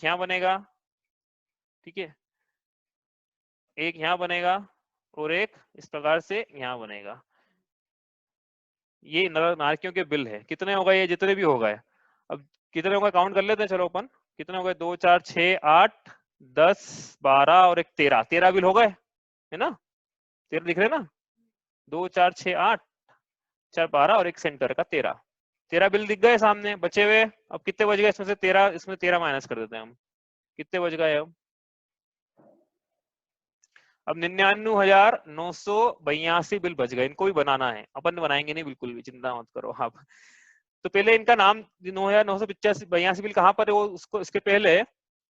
यहाँ बनेगा, ठीक है, एक यहाँ बनेगा, और एक इस प्रकार से यहाँ बनेगा। ये नारकियों के बिल है। कितने हो गए? ये जितने भी हो गए। अब कितने हो गए काउंट कर लेते हैं, चलो अपन। कितने हो गए? 2 4 6 8 10 12 और एक 13। 13 बिल हो गए, है ना? 13 दिख रहे ना? 2 4 6 8 4 12 और एक सेंटर का 13। 13 बिल दिख गए सामने बचे हुए। अब कितने बच गए इसमें से? 13, इसमें 13 माइनस कर देते हैं हम। कितने बच गए अब 99,982 बिल बच गए। इनको भी बनाना है, अपन बनाएंगे नहीं बिल्कुल भी, चिंता मत करो आप। तो पहले इनका नाम 9,982 बिल कहाँ पर है वो, उसको इसके पहले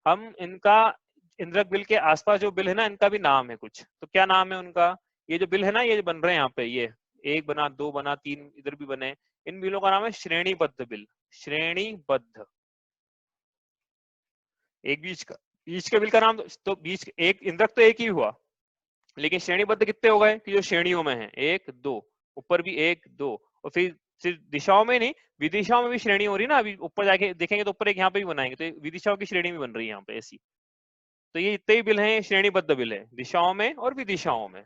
हम इनका इंद्रक बिल के आसपास जो बिल है ना, इनका भी नाम है कुछ। तो क्या नाम है उनका? ये जो बिल है ना, ये बन रहे हैं यहाँ पे, ये 1 बना, 2 बना, 3 इधर भी बने। इन बिलों का नाम है श्रेणीबद्ध बिल। श्रेणीबद्ध। एक बीच का बिल का नाम तो बीच एक इंद्रक तो एक ही हुआ, लेकिन श्रेणीबद्ध कितने हो गए कि जो श्रेणियों में है? 1 2, ऊपर भी 1 2, और फिर सिर्फ दिशाओं में नहीं, विदिशाओं में भी श्रेणी हो रही है ना। अभी ऊपर जाके देखेंगे तो ऊपर एक यहाँ पे भी बनाएंगे, तो विदिशाओं की श्रेणी भी बन रही है यहाँ पे ऐसी। तो ये जितने भी बिल हैं श्रेणीबद्ध बिल है, दिशाओं में और विदिशाओं में।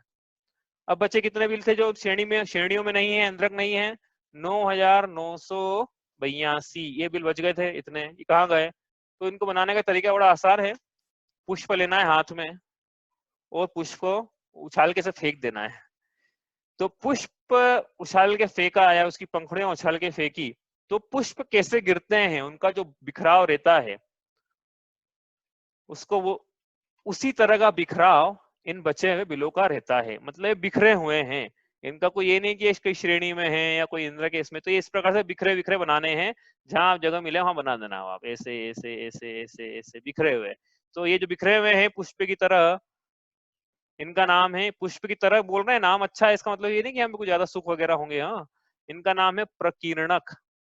अब बच्चे कितने बिल थे जो श्रेणियों में नहीं है, इंद्रक नहीं है? 9,982 ये बिल बच गए थे इतने। ये कहाँ गए? तो इनको बनाने का तरीका बड़ा आसान है। पुष्प लेना है हाथ में, और पुष्प को उछाल के से फेंक देना है। तो पुष्प उछाल के फेंका या उसकी पंखुड़ियां उछाल के फेंकी, तो पुष्प कैसे गिरते हैं, उनका जो बिखराव रहता है, उसको वो उसी तरह का बिखराव इन बचे हुए बिलों का रहता है। मतलब बिखरे हुए हैं, इनका कोई ये नहीं कि इसकी श्रेणी में है या कोई इंद्र के इसमें। तो ये इस प्रकार से बिखरे बिखरे बनाने हैं, जहां आप जगह मिले वहां बना देना हो आप, ऐसे ऐसे ऐसे ऐसे ऐसे बिखरे हुए। तो ये जो बिखरे हुए हैं पुष्प की तरह, इनका नाम है, पुष्प की तरह बोल रहे हैं, नाम अच्छा है, इसका मतलब ये नहीं कि हमें कुछ ज्यादा सुख वगैरह होंगे। हाँ, इनका नाम है प्रकीर्णक।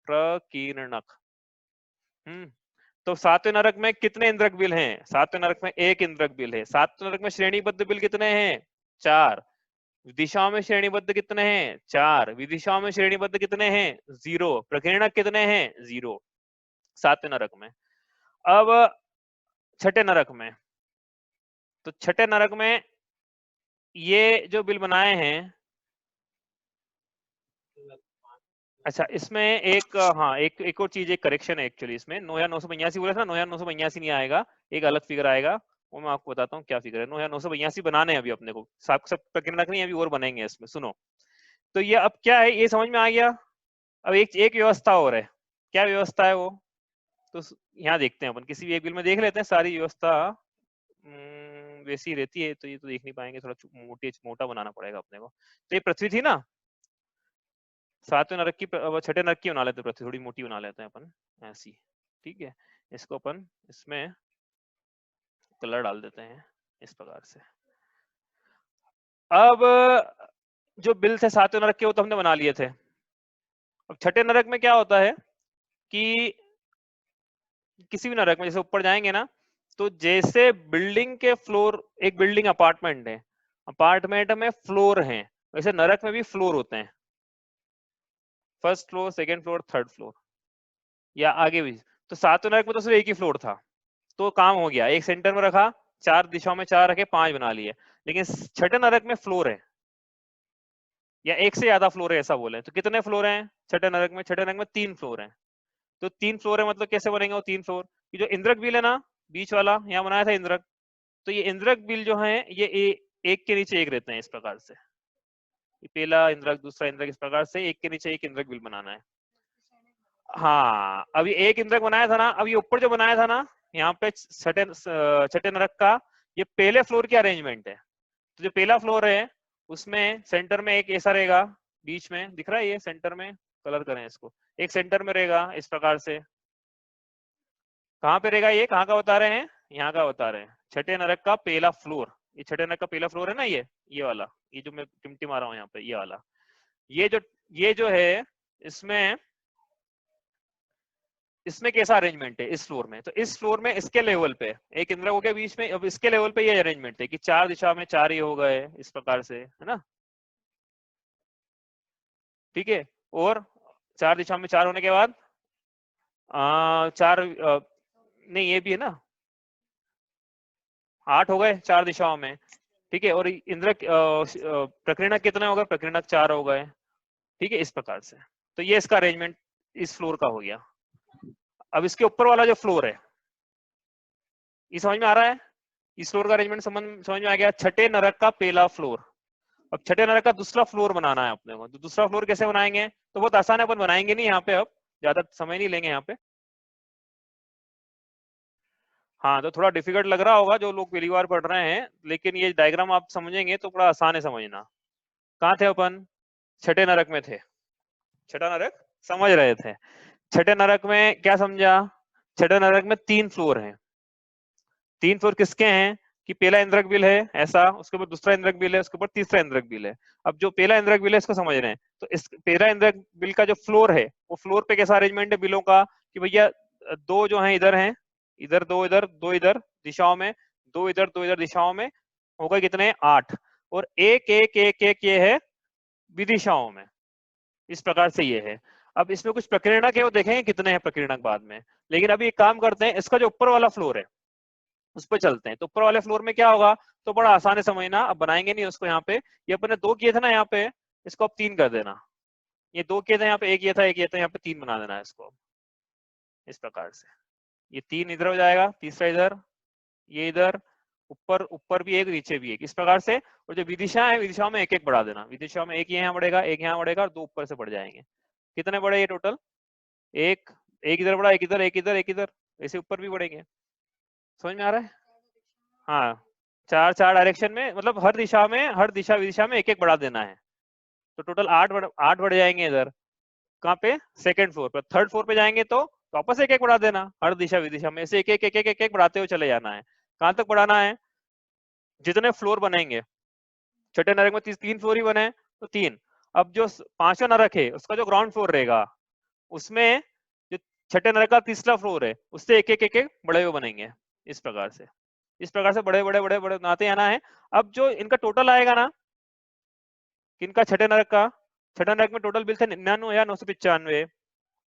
प्रकीर्णक। तो सातवें नरक में कितने इंद्रक बिल हैं? सातवें नरक में एक इंद्रक बिल है। सातवें नरक में श्रेणीबद्ध बिल कितने हैं? 4। दिशाओं में श्रेणीबद्ध कितने हैं? 4। विदिशाओं में श्रेणीबद्ध कितने हैं? 0। प्रकीर्णक कितने हैं? 0 सातवें नरक में। अब छठे नरक में, तो छठे नरक में ये जो बिल बनाए हैं, अच्छा इसमें एक हाँ एक और चीज, एक करेक्शन है एक्चुअली इसमें। 9,982 बोला था ना, 9,982 नहीं आएगा, एक अलग फिगर आएगा, वो मैं आपको बताता हूँ क्या फिगर है। 9,982 बनाने हैं अभी अपने को, सब प्रकीर्णक नहीं, अभी और बनेंगे इसमें, सुनो। तो ये अब क्या है, ये समझ में आ गया। अब एक व्यवस्था और है। क्या व्यवस्था है वो? तो यहाँ देखते हैं अपन, किसी भी एक बिल में देख लेते हैं। सारी व्यवस्था वैसी रहती है, तो ये तो देख नहीं पाएंगे, थोड़ा मोटा बनाना पड़ेगा अपने को। तो ये पृथ्वी थी ना, सातवें नरक की, छठे नरक की बना लेते हैं पृथ्वी, थोड़ी मोटी बना लेते हैं अपन ऐसी, ठीक है। इसको अपन इसमें कलर डाल देते हैं इस प्रकार से। अब जो बिल थे सातवें नरक के, वो तो हमने बना लिए थे। अब छठे नरक में क्या होता है कि किसी भी नरक में जैसे ऊपर जाएंगे ना, तो जैसे बिल्डिंग के फ्लोर, एक बिल्डिंग अपार्टमेंट है, अपार्टमेंट में फ्लोर हैं, वैसे नरक में भी फ्लोर होते हैं। First floor, second floor, third floor, या आगे भी। तो सातवें नरक में तो सिर्फ एक ही फ्लोर था, तो काम हो गया, एक सेंटर में रखा, 4 दिशाओं में 4 रखे, 5 बना लिए। लेकिन छठे नरक में फ्लोर है, या एक से ज्यादा फ्लोर है ऐसा बोले, तो कितने फ्लोर हैं छठे नरक में? छठे नरक में 3 फ्लोर हैं। तो 3 फ्लोर है, मतलब कैसे बनेंगे वो 3 फ्लोर? जो इंद्रक बिल है ना, बीच वाला यहाँ बनाया था इंद्रक, तो ये इंद्रक बिल जो है ये एक के नीचे एक रहते हैं इस प्रकार से। पहला इंद्रक, दूसरा इंद्रक, इस प्रकार से एक के नीचे एक इंद्रक बिल बनाना है। हाँ, अभी एक इंद्रक बनाया था ना, अब ये ऊपर जो बनाया था ना यहाँ पे छठे नरक का, ये पहले फ्लोर की अरेंजमेंट है। तो जो पहला फ्लोर है उसमें सेंटर में एक ऐसा रहेगा, बीच में दिख रहा है ये सेंटर में, कलर करें इसको, एक सेंटर में रहेगा इस प्रकार से। कहाँ पे रहेगा ये, कहाँ का बता रहे हैं? यहाँ का बता रहे हैं, छठे नरक का पहला फ्लोर ये छठे नरक का पहला फ्लोर है ना, ये वाला, ये जो मैं टिमटी मारा हूँ यहाँ पे, ये वाला, ये जो है इसमें कैसा अरेंजमेंट है इस फ्लोर में? तो इस फ्लोर में इसके लेवल पे एक इंद्रकों के बीच में, अब इसके लेवल पे ये अरेंजमेंट है कि 4 दिशा में 4 ही हो गए इस प्रकार से, है ना, ठीक है। और 4 दिशा में 4 होने के बाद 4 नहीं, ये भी है ना, 8 हो गए 4 दिशाओं में, ठीक है। और इंद्र प्रकीर्णक कितने हो गए? प्रकीर्णक 4 हो गए, ठीक है, इस प्रकार से। तो ये इसका अरेंजमेंट इस फ्लोर का हो गया। अब इसके ऊपर वाला जो फ्लोर है, ये समझ में आ रहा है? इस फ्लोर का अरेंजमेंट समझ में आ गया। छठे नरक का पहला फ्लोर। अब छठे नरक का दूसरा फ्लोर बनाना है अपने को। तो दूसरा फ्लोर कैसे बनाएंगे? तो बहुत आसान है, अपन बनाएंगे नहीं यहाँ पे, अब ज्यादा समय नहीं लेंगे यहाँ पे। हाँ, तो थोड़ा डिफिकल्ट लग रहा होगा जो लोग पहली बार पढ़ रहे हैं, लेकिन ये डायग्राम आप समझेंगे तो बड़ा आसान है समझना। कहाँ थे अपन? छठे नरक में थे। छठा नरक समझ रहे थे। छठे नरक में क्या समझा? छठे नरक में 3 फ्लोर हैं। 3 फ्लोर किसके हैं? कि पहला इंद्रक बिल है ऐसा, उसके ऊपर दूसरा इंद्रक बिल है, उसके ऊपर तीसरा इंद्रक बिल है। अब जो पहला इंद्रक बिल है इसको समझ रहे हैं, तो इस पहला इंद्रक बिल का जो फ्लोर है, वो फ्लोर पे कैसा अरेंजमेंट है बिलों का? कि भैया 2 जो है इधर हैं, इधर 2, इधर 2, इधर दिशाओं में 2, इधर 2, इधर दिशाओं में, हो गए कितने? 8। और एक एक एक एक ये है विदिशाओं में, इस प्रकार से ये है। अब इसमें कुछ प्रकीर्णक है, वो देखेंगे कितने हैं प्रकीर्णक बाद में। लेकिन अभी एक काम करते हैं, इसका जो ऊपर वाला फ्लोर है उस पर चलते हैं। तो ऊपर वाले फ्लोर में क्या होगा? तो बड़ा आसान है समझना, अब बनाएंगे नहीं उसको यहाँ पे। ये अपने 2 किए थे ना यहाँ पे, इसको अब 3 कर देना। ये 2 किए थे यहाँ पे, एक ये था, एक ये था, यहाँ पे 3 बना देना है इसको, इस प्रकार से। ये 3 इधर हो जाएगा, तीसरा इधर, ये इधर, ऊपर ऊपर भी एक, नीचे भी एक, इस प्रकार से। और जो विदिशा है, विदिशाओं में एक एक बढ़ा देना। विदिशाओं में एक यहाँ बढ़ेगा, एक यहाँ बढ़ेगा, और 2 ऊपर से बढ़ जाएंगे। कितने बढ़े ये टोटल? एक इधर बढ़ा, एक इधर, एक इधर, एक इधर, ऐसे ऊपर भी बढ़ेंगे। समझ में आ रहा है? हाँ, 4 डायरेक्शन में, मतलब हर दिशा में, हर दिशा विदिशा में एक एक बढ़ा देना है। तो टोटल 8 बढ़ जाएंगे इधर। कहाँ पे? सेकंड फ्लोर पर। थर्ड फ्लोर पे जाएंगे तो वापस एक एक बढ़ा देना, हर दिशा विदिशा में ऐसे एक एक एक एक एक एक बढ़ाते हुए चले जाना है। कहाँ तक बढ़ाना है? जितने फ्लोर बनेंगे। छठे नरक में 3 फ्लोर ही बने, तो 3। अब जो 5वां नरक है उसका जो ग्राउंड फ्लोर रहेगा, उसमें जो छठे नरक का तीसरा फ्लोर है, उससे एक एक एक एक बड़े हुए बनेंगे, इस प्रकार से। इस प्रकार से बड़े बड़े बड़े बड़े बनाते आना है। अब जो इनका टोटल आएगा ना, किनका? छठे नरक का। छठे नरक में टोटल बिल थे 99,995।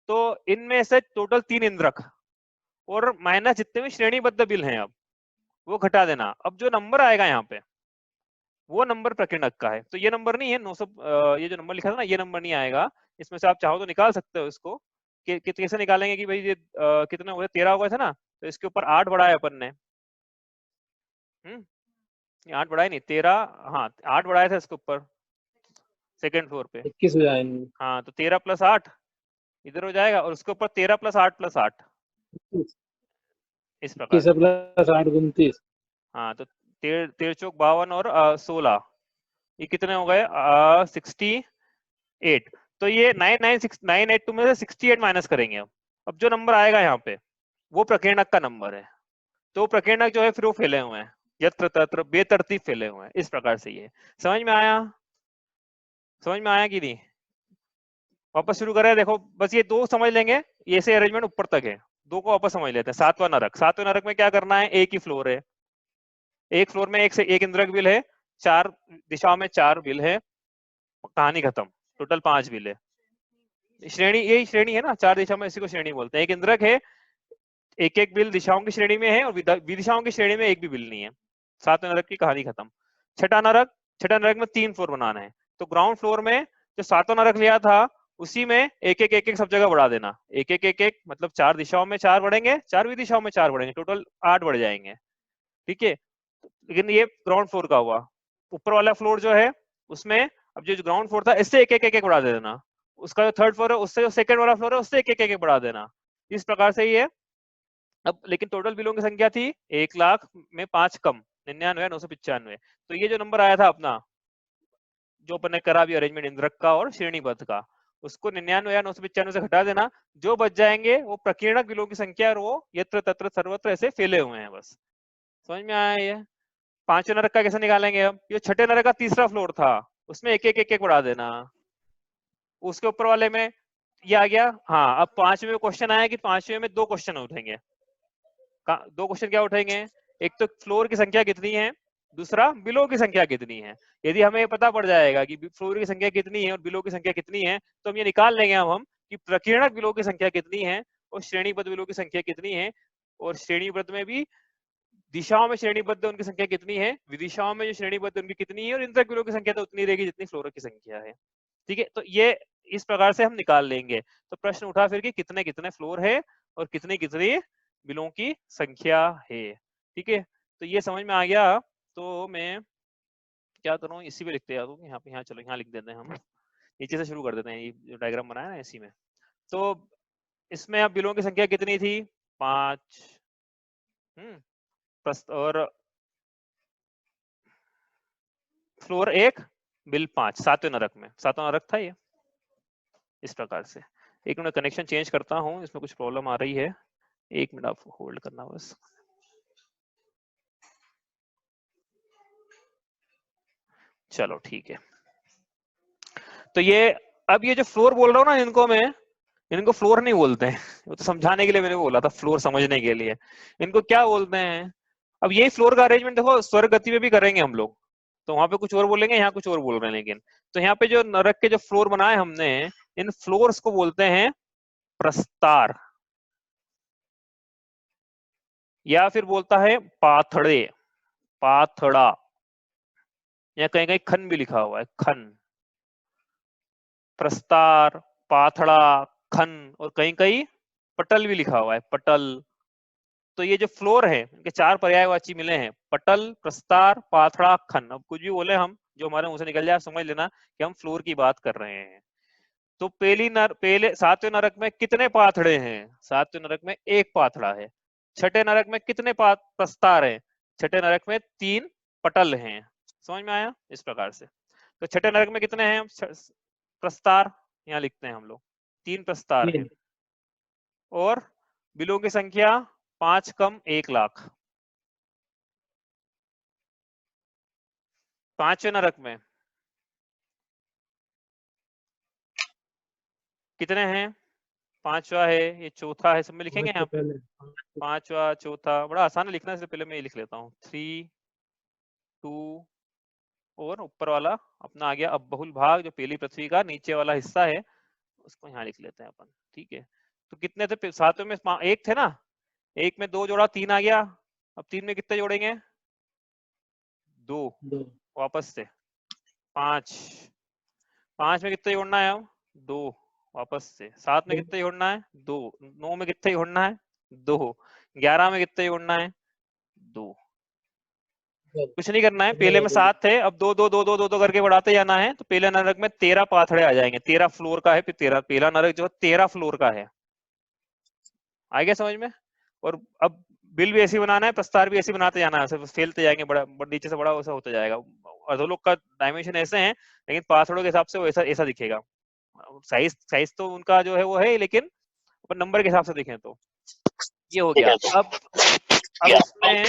तो इनमें से टोटल 3 इंद्रक और माइनस जितने भी श्रेणीबद्ध बिल हैं, अब वो घटा देना। अब जो नंबर आएगा यहाँ पे, वो नंबर प्रकीर्णक का है। तो ये नंबर नहीं है 900, ये जो नंबर लिखा था ना, ये नंबर नहीं आएगा। इसमें से आप चाहो तो निकाल सकते हो इसको। कैसे निकालेंगे? कि भाई ये कितने हुए? 13 हो गए थे ना, तो इसके ऊपर 8 बढ़ाया अपन ने। 8 बढ़ाए नहीं, 13, हाँ 8 बढ़ाए थे इसके ऊपर सेकंड फ्लोर पे। 21 हो जाएंगे। हाँ, तो 13 + 8 इधर हो जाएगा, और उसके ऊपर 13 + 8 + 8, इस प्रकार 21 से। प्लस 8 29। हाँ, तो 13 चौक 52 और 16, ये कितने हो गए? 68। तो ये 996,982 में से 68 माइनस करेंगे। अब जो नंबर आएगा यहाँ पे, वो प्रकीर्णक का नंबर है। तो प्रकीर्णक जो है फिर वो फैले हुए हैं, यत्र तत्र बेतरतीब फैले हुए हैं, इस प्रकार से। ये समझ में आया? समझ में आया कि नहीं? वापस शुरू करें। देखो बस ये 2 समझ लेंगे, ये से अरेंजमेंट ऊपर तक है। 2 को वापस समझ लेते हैं। 7वां नरक। 7वें नरक में क्या करना है? एक ही फ्लोर है, एक फ्लोर में एक से एक इंद्रक बिल है, 4 दिशाओं में 4 बिल है, कहानी खत्म। टोटल 5 बिल है। श्रेणी, यही श्रेणी है ना, 4 दिशा में, इसी को श्रेणी बोलते हैं। एक इंद्रक है, एक एक बिल दिशाओं की श्रेणी में है, और विदिशाओं की श्रेणी में एक भी बिल नहीं है। 7वें नरक की कहानी खत्म। छठा नरक। छठा नरक में 3 फ्लोर बनाना है। तो ग्राउंड फ्लोर में जो 7वां नरक लिया था, उसी में एक एक एक एक सब जगह बढ़ा देना। एक एक एक एक मतलब 4 दिशाओं में 4 बढ़ेंगे, 4 विदिशाओं में 4 बढ़ेंगे, टोटल 8 बढ़ जाएंगे, ठीक है। लेकिन ये ग्राउंड फ्लोर का हुआ। ऊपर वाला फ्लोर जो है, उसमें अब जो ग्राउंड फ्लोर था, इससे एक एक एक एक बढ़ा देना। उसका जो थर्ड फ्लोर है, उससे जो सेकंड वाला फ्लोर है, उससे एक एक एक बढ़ा देना। इस प्रकार से ये। अब लेकिन टोटल बिलों की संख्या थी 1,00,000 में 5 कम, 99,995। तो ये जो नंबर आया था अपना, जो अपन ने करा भी अरेंजमेंट इंद्रक का और श्रेणीबद्ध का, उसको 99,995 से घटा देना। जो बच जाएंगे वो प्रकीर्णक बिलों की संख्या, और वो यत्र तत्र सर्वत्र ऐसे फैले हुए हैं, बस। समझ में आया ये? पांचवें नरक का कैसे निकालेंगे? अब ये छठे नरक का तीसरा फ्लोर था, उसमें एक एक एक एक बढ़ा देना। उसके ऊपर वाले में ये आ गया। हाँ, अब पांचवें में क्वेश्चन आया कि पांचवें में दो क्वेश्चन उठेंगे। दो क्वेश्चन क्या उठेंगे? एक तो फ्लोर की संख्या कितनी है, दूसरा बिलो की संख्या कितनी है। यदि हमें पता पड़ जाएगा कि फ्लोर की संख्या कितनी है और बिलो की संख्या कितनी है, तो हम ये निकाल लेंगे हम कि प्रकीर्णक बिलो की संख्या कितनी है और श्रेणीबद्ध बिलो की संख्या कितनी है, और श्रेणीबद्ध में भी दिशाओं में श्रेणीबद्ध उनकी संख्या कितनी है, विदिशाओं में जो श्रेणीबद्ध उनकी कितनी है, और इंद्रक बिलो की संख्या तो उतनी रहेगी जितनी फ्लोर की संख्या है। ठीक है, तो ये इस प्रकार से हम निकाल लेंगे। तो प्रश्न उठा फिर कि कितने कितने फ्लोर है और कितनी कितनी बिलों की संख्या है। ठीक है, तो ये समझ में आ गया। तो मैं क्या करूँ, इसी पे लिखते जाता हूँ, यहाँ पे, यहाँ चलो यहाँ लिख देते हैं, हम नीचे से शुरू कर देते हैं। ये जो डायग्राम बनाया ना इसी में, तो इसमें अब बिलों की संख्या कितनी थी? 5। और फ्लोर 1, बिल 5, सातवें नरक में, सातवां नरक था ये। इस प्रकार से एक मिनट कनेक्शन चेंज करता हूँ, इसमें कुछ प्रॉब्लम आ रही है, एक मिनट आप होल्ड करना बस। चलो ठीक है, तो ये अब ये जो फ्लोर बोल रहा हूँ ना, इनको मैं, इनको फ्लोर नहीं बोलते हैं, वो तो समझाने के लिए मैंने बोला था, फ्लोर समझने के लिए। इनको क्या बोलते हैं? अब यही फ्लोर का अरेंजमेंट देखो स्वर्ग गति में भी करेंगे हम लोग, तो वहां पे कुछ और बोलेंगे, यहाँ कुछ और बोल रहे हैं, लेकिन तो यहाँ पे जो नरक के जो फ्लोर बनाए हमने, इन फ्लोर्स को बोलते हैं प्रस्तार, या फिर बोलता है पाथड़े, पाथड़ा, या कहीं कहीं खन भी लिखा हुआ है, खन। प्रस्तार, पाथड़ा, खन, और कहीं कहीं पटल भी लिखा हुआ है, पटल। तो ये जो फ्लोर है, इनके 4 पर्यायवाची मिले हैं, पटल, प्रस्तार, पाथड़ा, खन। अब कुछ भी बोले हम, जो हमारे मुंह से निकल जाए, समझ लेना कि हम फ्लोर की बात कर रहे हैं। तो पहले सातवें नरक में कितने पाथड़े हैं? सातवें नरक में 1 पाथड़ा है। छठे नरक में कितने प्रस्तार हैं? छठे नरक में 3 पटल हैं। समझ में आया? इस प्रकार से। तो छठे नरक में कितने हैं प्रस्तार? यहाँ लिखते हैं हम लोग, 3 प्रस्तार हैं। और बिलों की संख्या 5 कम 1 लाख। पांचवें नरक में कितने हैं? 5वां है, ये चौथा है, सब में लिखेंगे यहाँ पे। 5वां, चौथा, बड़ा आसान है लिखना, इससे पहले मैं ये लिख लेता हूँ, 3, 2, और ऊपर वाला अपना आ गया अब बहुल भाग, जो पहली पृथ्वी का नीचे वाला हिस्सा है, उसको यहाँ लिख लेते हैं अपन। ठीक है, तो कितने थे? सातवें में 1 थे ना, 1 में 2 जोड़ा 3 आ गया। अब 3 में कितने जोड़ेंगे? 2 वापस से। 5 में कितने जोड़ना है? अब 2 वापस से। 7 में कितने जोड़ना है? 2। 9 में कितने जोड़ना है? 2। 11 में कितने जोड़ना है? 2। कुछ नहीं करना है, पहले में 7 थे, अब 2 2 2 2 2 2 करके बढ़ाते जाना है। तो पहले नरक में 13 पाथड़े आ जाएंगे, 13 फ्लोर का है, फिर 13, पहला नरक जो 13 फ्लोर का है। आ गया समझ में? और अब बिल भी ऐसी बनाना है, प्रस्तार भी ऐसी बनाते जाना है, फैलते जाएंगे, बड़ा नीचे से बड़ा वैसा होता जाएगा। अधोलोक का डायमेंशन ऐसे हैं, लेकिन पाथड़ों के हिसाब से वो ऐसा ऐसा दिखेगा। साइज तो उनका जो है वो है, लेकिन अपन नंबर के हिसाब से देखें तो ये हो गया। अब इसमें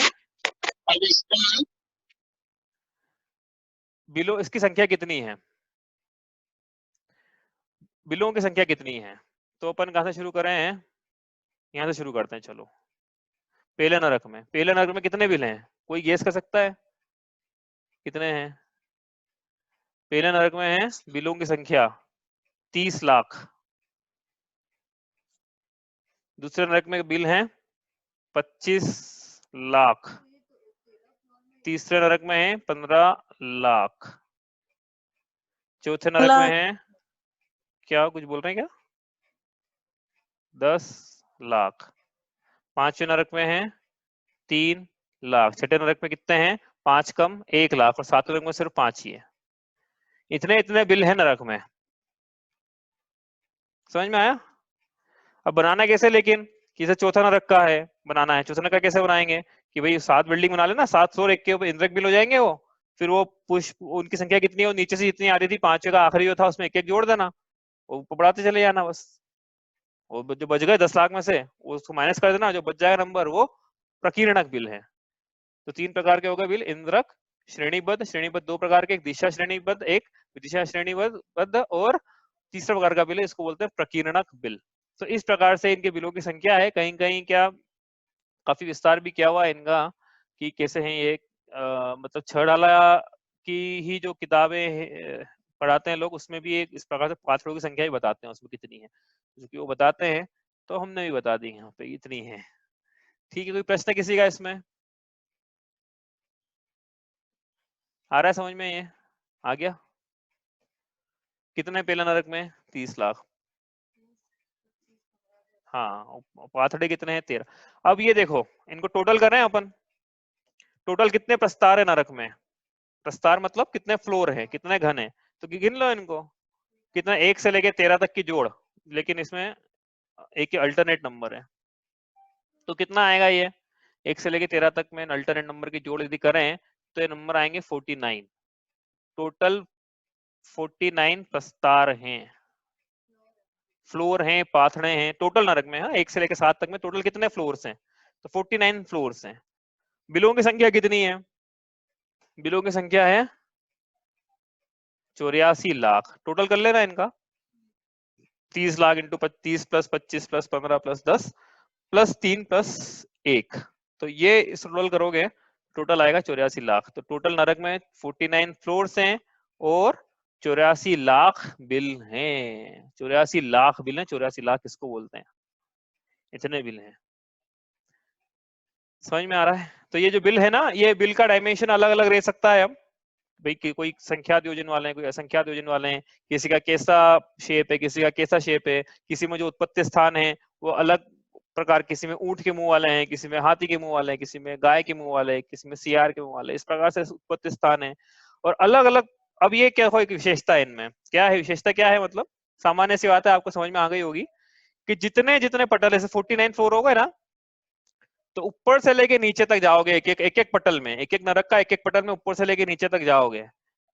बिलो इसकी संख्या कितनी है? बिलों की संख्या कितनी है? तो अपन कहां से शुरू करें? यहाँ से शुरू करते हैं, चलो। पहले नरक में कितने बिल हैं? कोई गेस कर सकता है कितने हैं? पहले नरक में है बिलों की संख्या 30 लाख। दूसरे नरक में बिल हैं 25 लाख। तीसरे नरक में है 15 लाख। चौथे नरक में है, क्या कुछ बोल रहे हैं क्या? 10 लाख। पांचवें नरक में है 3 लाख। छठे नरक में कितने हैं? 5 कम 1 लाख। और सातवें नरक में सिर्फ 5 ही है। इतने बिल है नरक में। समझ में आया? अब बनाना कैसे, लेकिन किसे चौथा नरक का है बनाना है, चौथा नरक का कैसे बनाएंगे कि भाई 7 बिल्डिंग बना लेना, 7 फ्लोर, एक के ऊपर इंद्रक बिल हो जाएंगे वो। फिर वो पुष्प, उनकी संख्या कितनी है, नीचे से जितनी आ रही थी, 5वें का आखिरी जो था उसमें एक एक जोड़ देना, वो बढ़ाते चले जाना बस। वो जो बच गए 10 लाख में से, उसको माइनस कर देना, जो बच जाएगा नंबर वो प्रकीर्णक बिल है। तो 3 प्रकार के हो गए बिल, इंद्रक, श्रेणीबद्ध, श्रेणीबद्ध 2 प्रकार के, एक दिशा श्रेणीबद्ध, एक विदिशा श्रेणीबद्ध, और तीसरा प्रकार का बिल है इसको बोलते हैं प्रकीर्णक बिल। तो इस प्रकार से इनके बिलों की संख्या है। कहीं कहीं क्या काफी विस्तार भी किया हुआ है इनका कि कैसे हैं ये, मतलब छड़ाला की ही जो किताबें पढ़ाते हैं लोग, उसमें भी एक इस प्रकार से पाथड़ों की संख्या ही बताते हैं उसमें कितनी है, जो कि वो बताते हैं, तो हमने भी बता दी यहाँ पे इतनी है। ठीक है, कोई प्रश्न किसी का इसमें आ रहा है समझ में? ये आ गया? कितने पेला नरक में? 30 लाख। हाँ, पाथड़े कितने हैं? 13। अब ये देखो, इनको टोटल कर रहे हैं अपन। टोटल कितने प्रस्तार है नरक में? प्रस्तार मतलब कितने फ्लोर है, कितने घन है, तो गिन लो इनको। कितना? 1 से लेके 13 तक की जोड़, लेकिन इसमें एक अल्टरनेट नंबर है, तो कितना आएगा ये? 1 से लेके 13 तक में अल्टरनेट नंबर की जोड़ यदि करें तो ये नंबर आएंगे 49। टोटल 49 प्रस्तार हैं, फ्लोर हैं, पाथड़े हैं टोटल नरक में। हाँ, 1 से लेकर 7 तक में टोटल कितने फ्लोर्स हैं? तो 49 फ्लोर्स हैं। बिलों की संख्या कितनी है? बिलों की संख्या है 84 लाख। टोटल कर लेना इनका, 30 lakh into 30 plus 25 plus 15 plus 10 plus 3 plus 1, तो ये इस टोटल करोगे टोटल आएगा 84 लाख। तो टोटल नरक में 49 फ्लोर्स हैं और 84 लाख बिल हैं। 84 लाख बिल हैं, 84 लाख किसको बोलते हैं? इतने बिल हैं। समझ में आ रहा है? तो ये जो बिल है ना, ये बिल का डायमेंशन अलग अलग रह सकता है। अब भाई कोई संख्यात योजन वाले हैं, कोई असंख्यात योजन वाले हैं, किसी का कैसा शेप है, किसी का कैसा शेप है, किसी में जो उत्पत्ति स्थान है वो अलग प्रकार, किसी में ऊंट के मुंह वाले हैं, किसी में हाथी के मुंह वाले हैं, किसी में गाय के मुंह वाले हैं, किसी में सियार के मुंह वाले, इस प्रकार से उत्पत्ति स्थान है और अलग अलग। अब ये क्या हो, एक विशेषता है इनमें, क्या है विशेषता? क्या है मतलब? सामान्य सी बात है, आपको समझ में आ गई होगी कि जितने जितने पटल, ऐसे 49 फ्लोर हो गए ना, तो ऊपर से लेके नीचे तक जाओगे, एक एक पटल में, एक एक नरक का एक एक पटल में ऊपर से लेके नीचे तक जाओगे,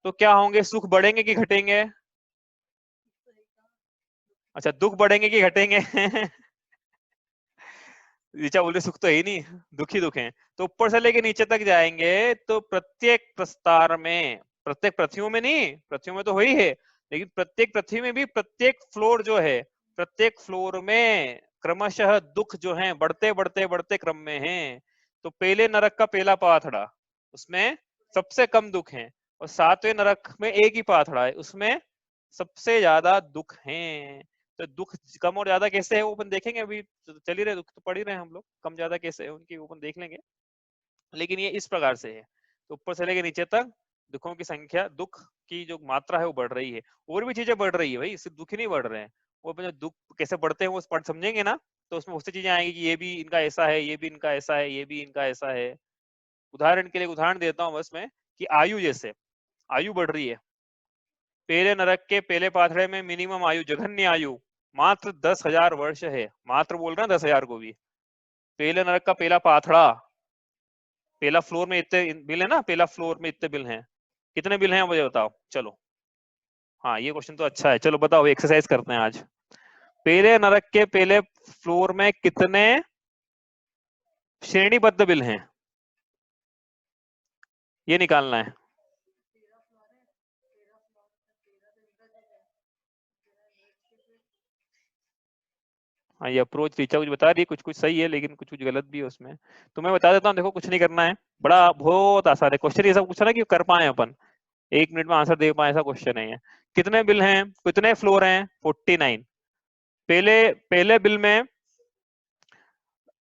तो क्या होंगे? सुख बढ़ेंगे कि घटेंगे? अच्छा, दुख बढ़ेंगे कि घटेंगे? ऋचा बोल रहे सुख तो है ही नहीं, दुख ही दुख है। तो ऊपर से लेके नीचे तक जाएंगे तो प्रत्येक प्रस्तार में, प्रत्येक पृथ्वियों में नहीं, पृथ्वियों में तो हो ही है, लेकिन प्रत्येक पृथ्वी में भी प्रत्येक फ्लोर जो है, प्रत्येक फ्लोर में क्रमशः दुख जो है बढ़ते बढ़ते बढ़ते क्रम में है। तो पहले नरक का पहला पाथड़ा, उसमें सबसे कम दुख है, और 7वें नरक में एक ही पाथड़ा है, उसमें सबसे ज्यादा दुख है। तो दुख कम और ज्यादा कैसे है वो अपन देखेंगे, अभी चल ही रहे, दुख तो पढ़ ही रहे हैं हम लोग, कम ज्यादा कैसे है उनकी वो अपन देख लेंगे। लेकिन ये इस प्रकार से है, तो ऊपर से लेके नीचे तक दुखों की संख्या, दुख की जो मात्रा है वो बढ़ रही है। और भी चीजें बढ़ रही है भाई, सिर्फ दुख ही नहीं बढ़ रहे हैं। वो अपन जो दुख कैसे बढ़ते हैं वो पढ़ समझेंगे ना, तो उसमें उससे चीजें आएंगी कि ये भी इनका ऐसा है, ये भी इनका ऐसा है, ये भी इनका ऐसा है। उदाहरण के लिए उदाहरण देता हूँ बस मैं, कि आयु, जैसे आयु बढ़ रही है, पहले नरक के पहले पाथड़े में मिनिमम आयु, जघन्य आयु मात्र 10,000 वर्ष है। मात्र बोल रहे हैं 10,000 को भी। पहले नरक का पहला पाथड़ा, पहला फ्लोर में इतने बिल है ना, पहला फ्लोर में इतने बिल हैं, कितने बिल हैं मुझे बताओ चलो। हाँ, ये क्वेश्चन तो अच्छा है, चलो बताओ, एक्सरसाइज करते हैं आज। पहले नरक के पहले फ्लोर में कितने श्रेणीबद्ध बिल हैं, ये निकालना है। हाँ, ये अप्रोच टीचर कुछ बता रही है, कुछ कुछ सही है लेकिन कुछ कुछ गलत भी है उसमें, तो मैं बता देता हूँ। देखो, कुछ नहीं करना है, बड़ा बहुत आसान है क्वेश्चन, ये सब पूछा ना कि कर पाए अपन 1 मिनट में आंसर दे पाए, ऐसा क्वेश्चन है ये। कितने बिल हैं, कितने फ्लोर हैं? 49। पहले पहले बिल में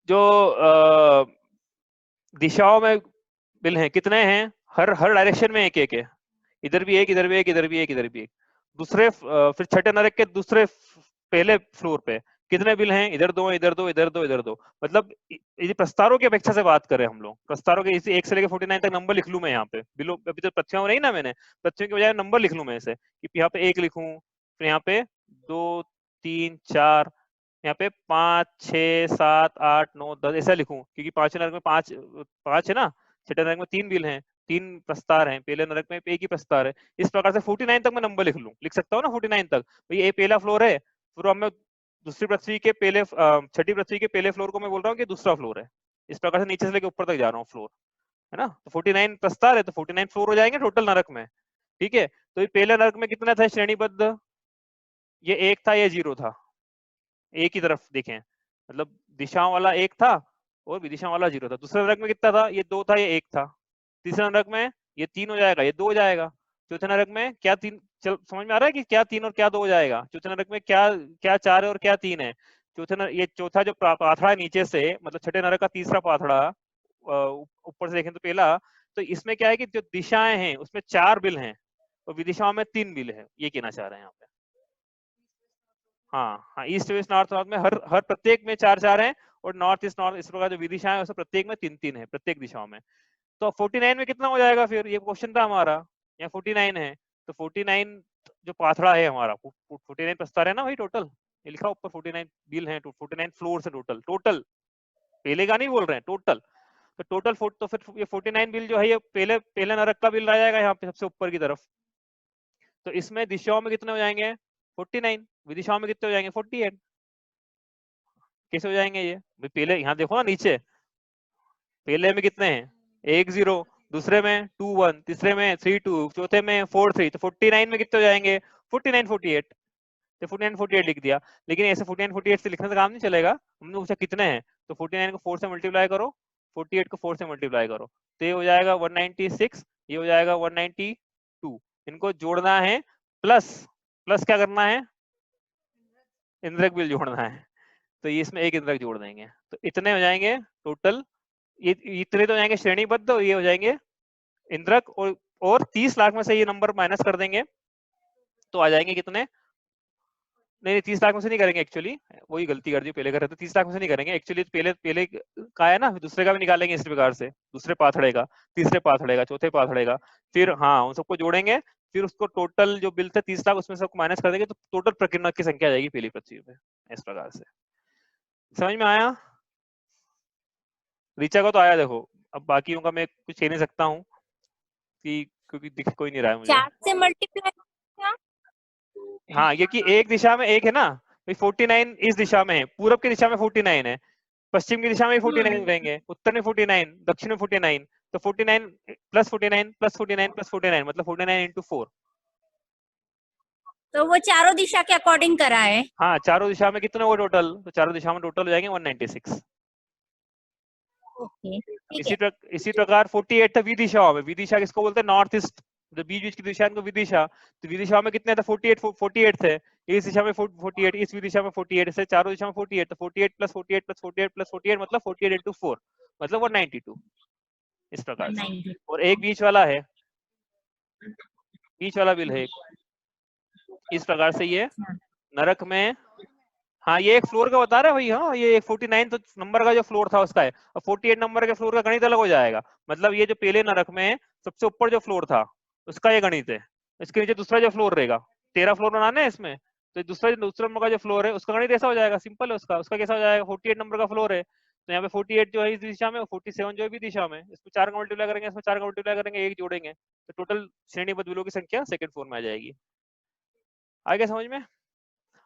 जो दिशाओं में बिल हैं कितने हैं? हर हर डायरेक्शन में एक एक है, इधर भी एक, इधर भी एक, इधर भी एक, इधर भी एक। दूसरे फिर छठे नरक के दूसरे पहले फ्लोर पे कितने बिल हैं? इधर 2, इधर 2, इधर 2, इधर 2। मतलब ये प्रस्तारों की अपेक्षा से बात करें हम लोग, प्रस्तारों के इसी 1 से लेकर 49 तक नंबर लिख लूं मैं यहाँ पे, बिलो अभी तो पृथ्वियों नहीं ना, मैंने पृथ्वी के बजाय नंबर लिख लूं मैं ऐसे कि यहाँ पे 1 लिखूं, फिर यहाँ पे 2, 3, 4, यहाँ पे 5, 6, 7, 8, 9, 10 ऐसा लिखूं, क्योंकि पांचवें नरक में 5 है ना, छठे नरक में 3 बिल हैं, 3 प्रस्तार हैं, पहले नरक में एक ही प्रस्तार है। इस प्रकार से 49 तक मैं नंबर लिख लूं, लिख सकता हूँ ना 49 तक। तो ये पहला फ्लोर है, फिर हम दूसरी पृथ्वी के पहले, छठी पृथ्वी के पहले फ्लोर को मैं बोल रहा हूँ कि दूसरा फ्लोर है। इस प्रकार से नीचे से लेकर ऊपर तक जा रहा हूँ फ्लोर। है ना। तो 49 प्रस्तार है तो 49 फ्लोर हो जाएंगे टोटल नरक में, ठीक है। तो ये पहले नरक में कितना था श्रेणीबद्ध, ये 1 था, ये 0 था, एक ही तरफ देखें, मतलब दिशाओं वाला 1 था और विदिशाओं वाला 0 था। दूसरे नरक में कितना था, ये 2 था, ये 1 था। तीसरे नरक में ये 3 हो जाएगा, ये 2 हो जाएगा। चौथे नरक में क्या 3, चल समझ में आ रहा है कि क्या 3 और क्या 2 हो जाएगा। चौथे नरक में क्या क्या 4 है और क्या 3 है। चौथे नरक, ये चौथा जो पाथड़ा है नीचे से, मतलब छठे नरक का तीसरा पाथड़ा, ऊपर से देखें तो पहला, तो इसमें क्या है कि जो दिशाएं हैं उसमें 4 बिल हैं और विदिशाओं में 3 बिल है, ये कहना चाह रहे हैं यहाँ पे। हाँ हाँ, ईस्ट वेस्ट नॉर्थ नॉर्थ में हर हर प्रत्येक में 4-4 हैं और नॉर्थ ईस्ट नॉर्थ इस प्रकार जो विदिशाएं हैं उसमें प्रत्येक में 3-3 है, प्रत्येक दिशाओं में। तो 49 में कितना हो जाएगा फिर, ये क्वेश्चन था हमारा। यहाँ 49 है तो 49 जो पाथड़ा है हमारा, 49 प्रस्तार है ना भाई टोटल, ये लिखा ऊपर 49 बिल है, 49 फ्लोर है टोटल, टोटल पहले का नहीं बोल रहे हैं, टोटल। तो टोटल तो फिर ये 49 बिल जो है ये पहले पहले नरक का बिल आ जाएगा यहाँ पे सबसे ऊपर की तरफ। तो इसमें दिशाओं में कितने हो जाएंगे 49, विदिशाओं में कितने हो जाएंगे 48। कैसे हो जाएंगे ये भाई, पहले यहाँ देखो ना नीचे, पहले में कितने हैं 1 0, दूसरे में 2 1, तीसरे में 3 2, चौथे में 4 3, तो 49 में कितने हो जाएंगे 49 48। तो 49 48 लिख दिया। लेकिन ऐसे 49 48 से लिखने से काम नहीं चलेगा, हमने पूछा कितने हैं, तो 49 को 4 से मल्टीप्लाई करो, 48 को 4 से मल्टीप्लाई करो, तो ये हो जाएगा 196, ये हो जाएगा 192। इनको जोड़ना है, प्लस प्लस क्या करना है, इंद्रक बिल जोड़ना है। तो ये इसमें एक इंद्रक जोड़ देंगे, तो इतने हो जाएंगे टोटल, ये इतने तो हो जाएंगे श्रेणीबद्ध और ये हो जाएंगे इंद्रक, और 30 लाख में से ये नंबर माइनस कर देंगे तो आ जाएंगे कितने, नहीं 30 लाख में से नहीं करेंगे एक्चुअली, वही गलती कर दी, पहले कर रहे थे 30 लाख में से नहीं करेंगे एक्चुअली, पहले पहले का है ना, दूसरे का भी निकालेंगे इस प्रकार से, दूसरे पाथड़े का, तीसरे पाथड़े का, चौथे पाथड़े का, फिर हाँ उन सबको जोड़ेंगे, फिर उसको टोटल जो बिल थे 30 लाख उसमें सबको माइनस कर देंगे तो टोटल प्रकीर्णक की संख्या आ जाएगी पहली पृथ्वी में, इस प्रकार से। समझ में आया, ऋचा को तो आया देखो, अब बाकियों का मैं कुछ कह नहीं सकता हूँ कि क्योंकि दिख कोई नहीं रहा है मुझे। 4 से मल्टीप्लाई, हाँ क्योंकि एक दिशा में एक है ना, 49 इस दिशा में है, पूरब की दिशा में 49 है, पश्चिम की दिशा में 49 रहेंगे, उत्तर में 49, दक्षिण में 49, तो 49 प्लस 49 प्लस 49 प्लस 49 मतलब 49 इंटू 4। तो वो चारों दिशा के अकॉर्डिंग करा है। हाँ चारों दिशा में कितने हो टोटल, तो चारों दिशा में टोटल हो जाएंगे 196। ओके ठीक है। इसी प्रकार 48 था विदिशाओं में, विदिशा किसको बोलते हैं, नॉर्थ ईस्ट, जो बीच बीच की दिशा है इनको विदिशा, तो विदिशा में कितने थे 48 थे, इस दिशा में 48, इस विदिशा में 48, से चारों दिशा में 48, तो 48 प्लस 48 प्लस 48 प्लस 48 मतलब 48 इंटू 4 मतलब 192, इस प्रकार से। और एक बीच वाला है, बीच वाला बिल है इस प्रकार से, ये नरक में, हाँ ये एक फ्लोर का बता रहा है भाई, हाँ ये 49 तो नंबर का जो फ्लोर था उसका है, और 48 नंबर के फ्लोर का गणित अलग हो जाएगा, मतलब ये जो पहले नरक में सबसे ऊपर जो फ्लोर था उसका ये गणित है, इसके नीचे दूसरा जो फ्लोर रहेगा, 13 फ्लोर बनाना है इसमें, तो दूसरा दूसरा नंबर का जो फ्लोर है उसका गणित ऐसा हो जाएगा, सिंपल है उसका, उसका कैसा हो जाएगा 48 नंबर का फ्लोर है, तो यहाँ पे 48 जो है इस दिशा में, 47 जो है भी दिशा में, इसमें 4 का मल्टीप्लाई करेंगे, इसमें 4 का मल्टीप्लाई करेंगे, एक जोड़ेंगे, तो टोटल श्रेणीबद्ध बिलों की संख्या सेकंड फ्लोर में आ जाएगी। आगे समझ में,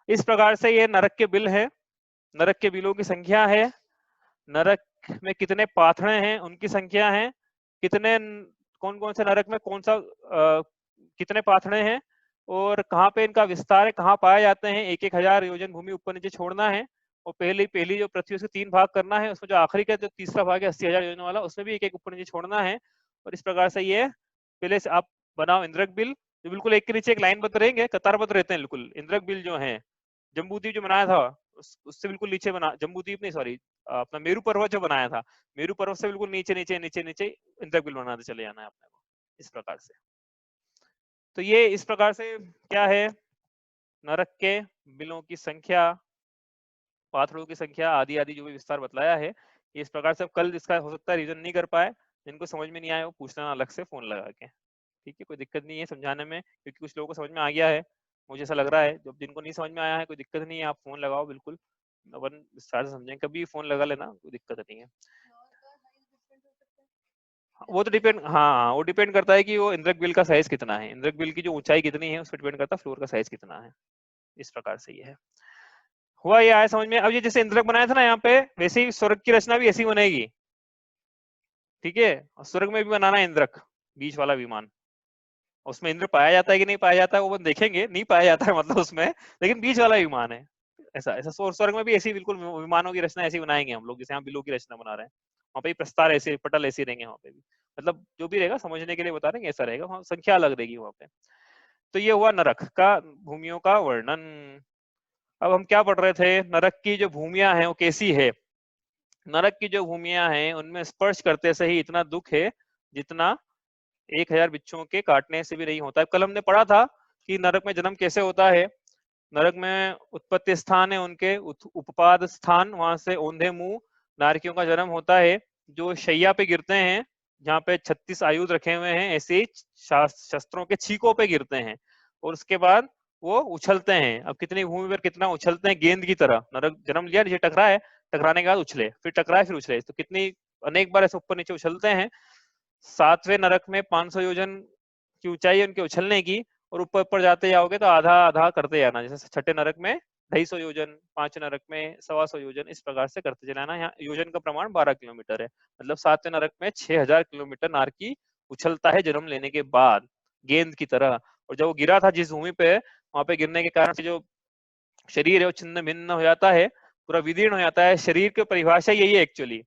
इस प्रकार से ये नरक के बिल है, नरक के बिलों की संख्या है, नरक में कितने पाथड़े हैं उनकी संख्या है, कितने कौन कौन से नरक में कौन सा कितने पाथड़े हैं और कहाँ पे इनका विस्तार है, कहाँ पाए जाते हैं, 1,000 योजन भूमि ऊपर नीचे छोड़ना है, और पहली जो पृथ्वी उसके 3 भाग करना है, उसमें जो आखिरी का जो तीसरा भाग है 80,000 योजन वाला, उसमें भी एक एक ऊपर नीचे छोड़ना है। और इस प्रकार से ये पहले से आप बनाओ इंद्रक बिल, जो बिल्कुल एक के नीचे एक लाइन बद्ध रहेंगे, कतारबद्ध रहते हैं बिल्कुल, इंद्रक बिल जो है जम्बूद्वीप जो बनाया था उससे बिल्कुल नीचे बना, जम्बूद्वीप नहीं सॉरी अपना मेरू पर्वत जो बनाया था, मेरू पर्वत से बिल्कुल नीचे नीचे नीचे नीचे इंद्रक बिल बनाते चले जाना है अपने को, इस प्रकार से। तो ये इस प्रकार से क्या है, नरक के बिलों की संख्या, पाथड़ों की संख्या आदि आदि जो भी विस्तार बतलाया है, इस प्रकार से कल इसका हो सकता है रिविजन नहीं कर पाए, जिनको समझ में नहीं आया वो पूछना अलग से फोन लगा के, ठीक है, कोई दिक्कत नहीं है समझाने में, क्योंकि कुछ लोगों को समझ में आ गया है, मुझे ऐसा लग रहा है, जब जिनको नहीं समझ में आया है कोई दिक्कत नहीं है, आप फोन लगाओ बिल्कुल, अपन विस्तार से समझेंगे, कभी फोन लगा लेना, कोई दिक्कत नहीं है। वो तो डिपेंड, हाँ वो डिपेंड करता है कि वो इंद्रक बिल का साइज कितना है, इंद्रक बिल की जो ऊंचाई कितनी है उस पर डिपेंड करता है फ्लोर का साइज कितना है, इस प्रकार से ये है। हुआ ये आया समझ में, अब ये जैसे इंद्रक बनाया था ना यहाँ पे, वैसे ही स्वर्ग की रचना भी ऐसी बनेगी, ठीक है। और स्वर्ग में भी बनाना है इंद्रक, बीच वाला विमान। उसमें इंद्र पाया जाता है कि नहीं पाया जाता है वो देखेंगे, नहीं पाया जाता है मतलब उसमें, लेकिन बीच वाला विमान है। ऐसा ऐसा स्वर्ग में भी ऐसी बिल्कुल विमानों की रचना ऐसी बनाएंगे हम लोग, जैसे हम बिलों की रचना बना रहे हैं। वहाँ पे भी प्रस्तार ऐसे, पटल ऐसे रहेंगे वहाँ पे भी, मतलब जो भी रहेगा समझने के लिए बता रहे हैं, ऐसा रहेगा, वहाँ संख्या अलग रहेगी वहाँ पे। तो ये हुआ नरक का भूमियों का वर्णन। अब हम क्या पढ़ रहे थे, नरक की जो भूमियां हैं वो कैसी है। नरक की जो भूमियां हैं उनमें स्पर्श करते से ही इतना दुख है जितना 1000 बिच्छुओं के काटने से भी नहीं होता है। कल हमने पढ़ा था कि नरक में जन्म कैसे होता है। नरक में उत्पत्ति स्थान है उनके, उपपाद स्थान, वहां से औंधे मुंह नारकियों का जन्म होता है, जो शैया पे गिरते हैं, जहाँ पे 36 आयुध रखे हुए हैं, ऐसे ही शस्त्रों के छीकों पे गिरते हैं, और उसके बाद वो उछलते हैं। अब कितनी भूमि पर कितना उछलते हैं, गेंद की तरह। नरक जन्म लिया, नीचे टकराए, टकराने के बाद उछले, फिर टकराए, फिर उछले, तो कितनी अनेक बार ऐसे ऊपर नीचे उछलते हैं। 7वें नरक में 500 योजन की ऊंचाई है उनके उछलने की, और ऊपर ऊपर जाते जाओगे तो आधा आधा करते जाना, जैसे छठे नरक में 250 योजन, 5 नरक में 125 योजन, इस प्रकार से करते चलाना। यहाँ योजन का प्रमाण 12 किलोमीटर है, मतलब 7वें नरक में 6000 किलोमीटर नारकी उछलता है जन्म लेने के बाद, गेंद की तरह। और जब वो गिरा था जिस भूमि पे, वहां पे गिरने के कारण से जो शरीर है वो छिन्न भिन्न हो जाता है, पूरा विदीर्ण हो जाता है। शरीर की परिभाषा यही है एक्चुअली।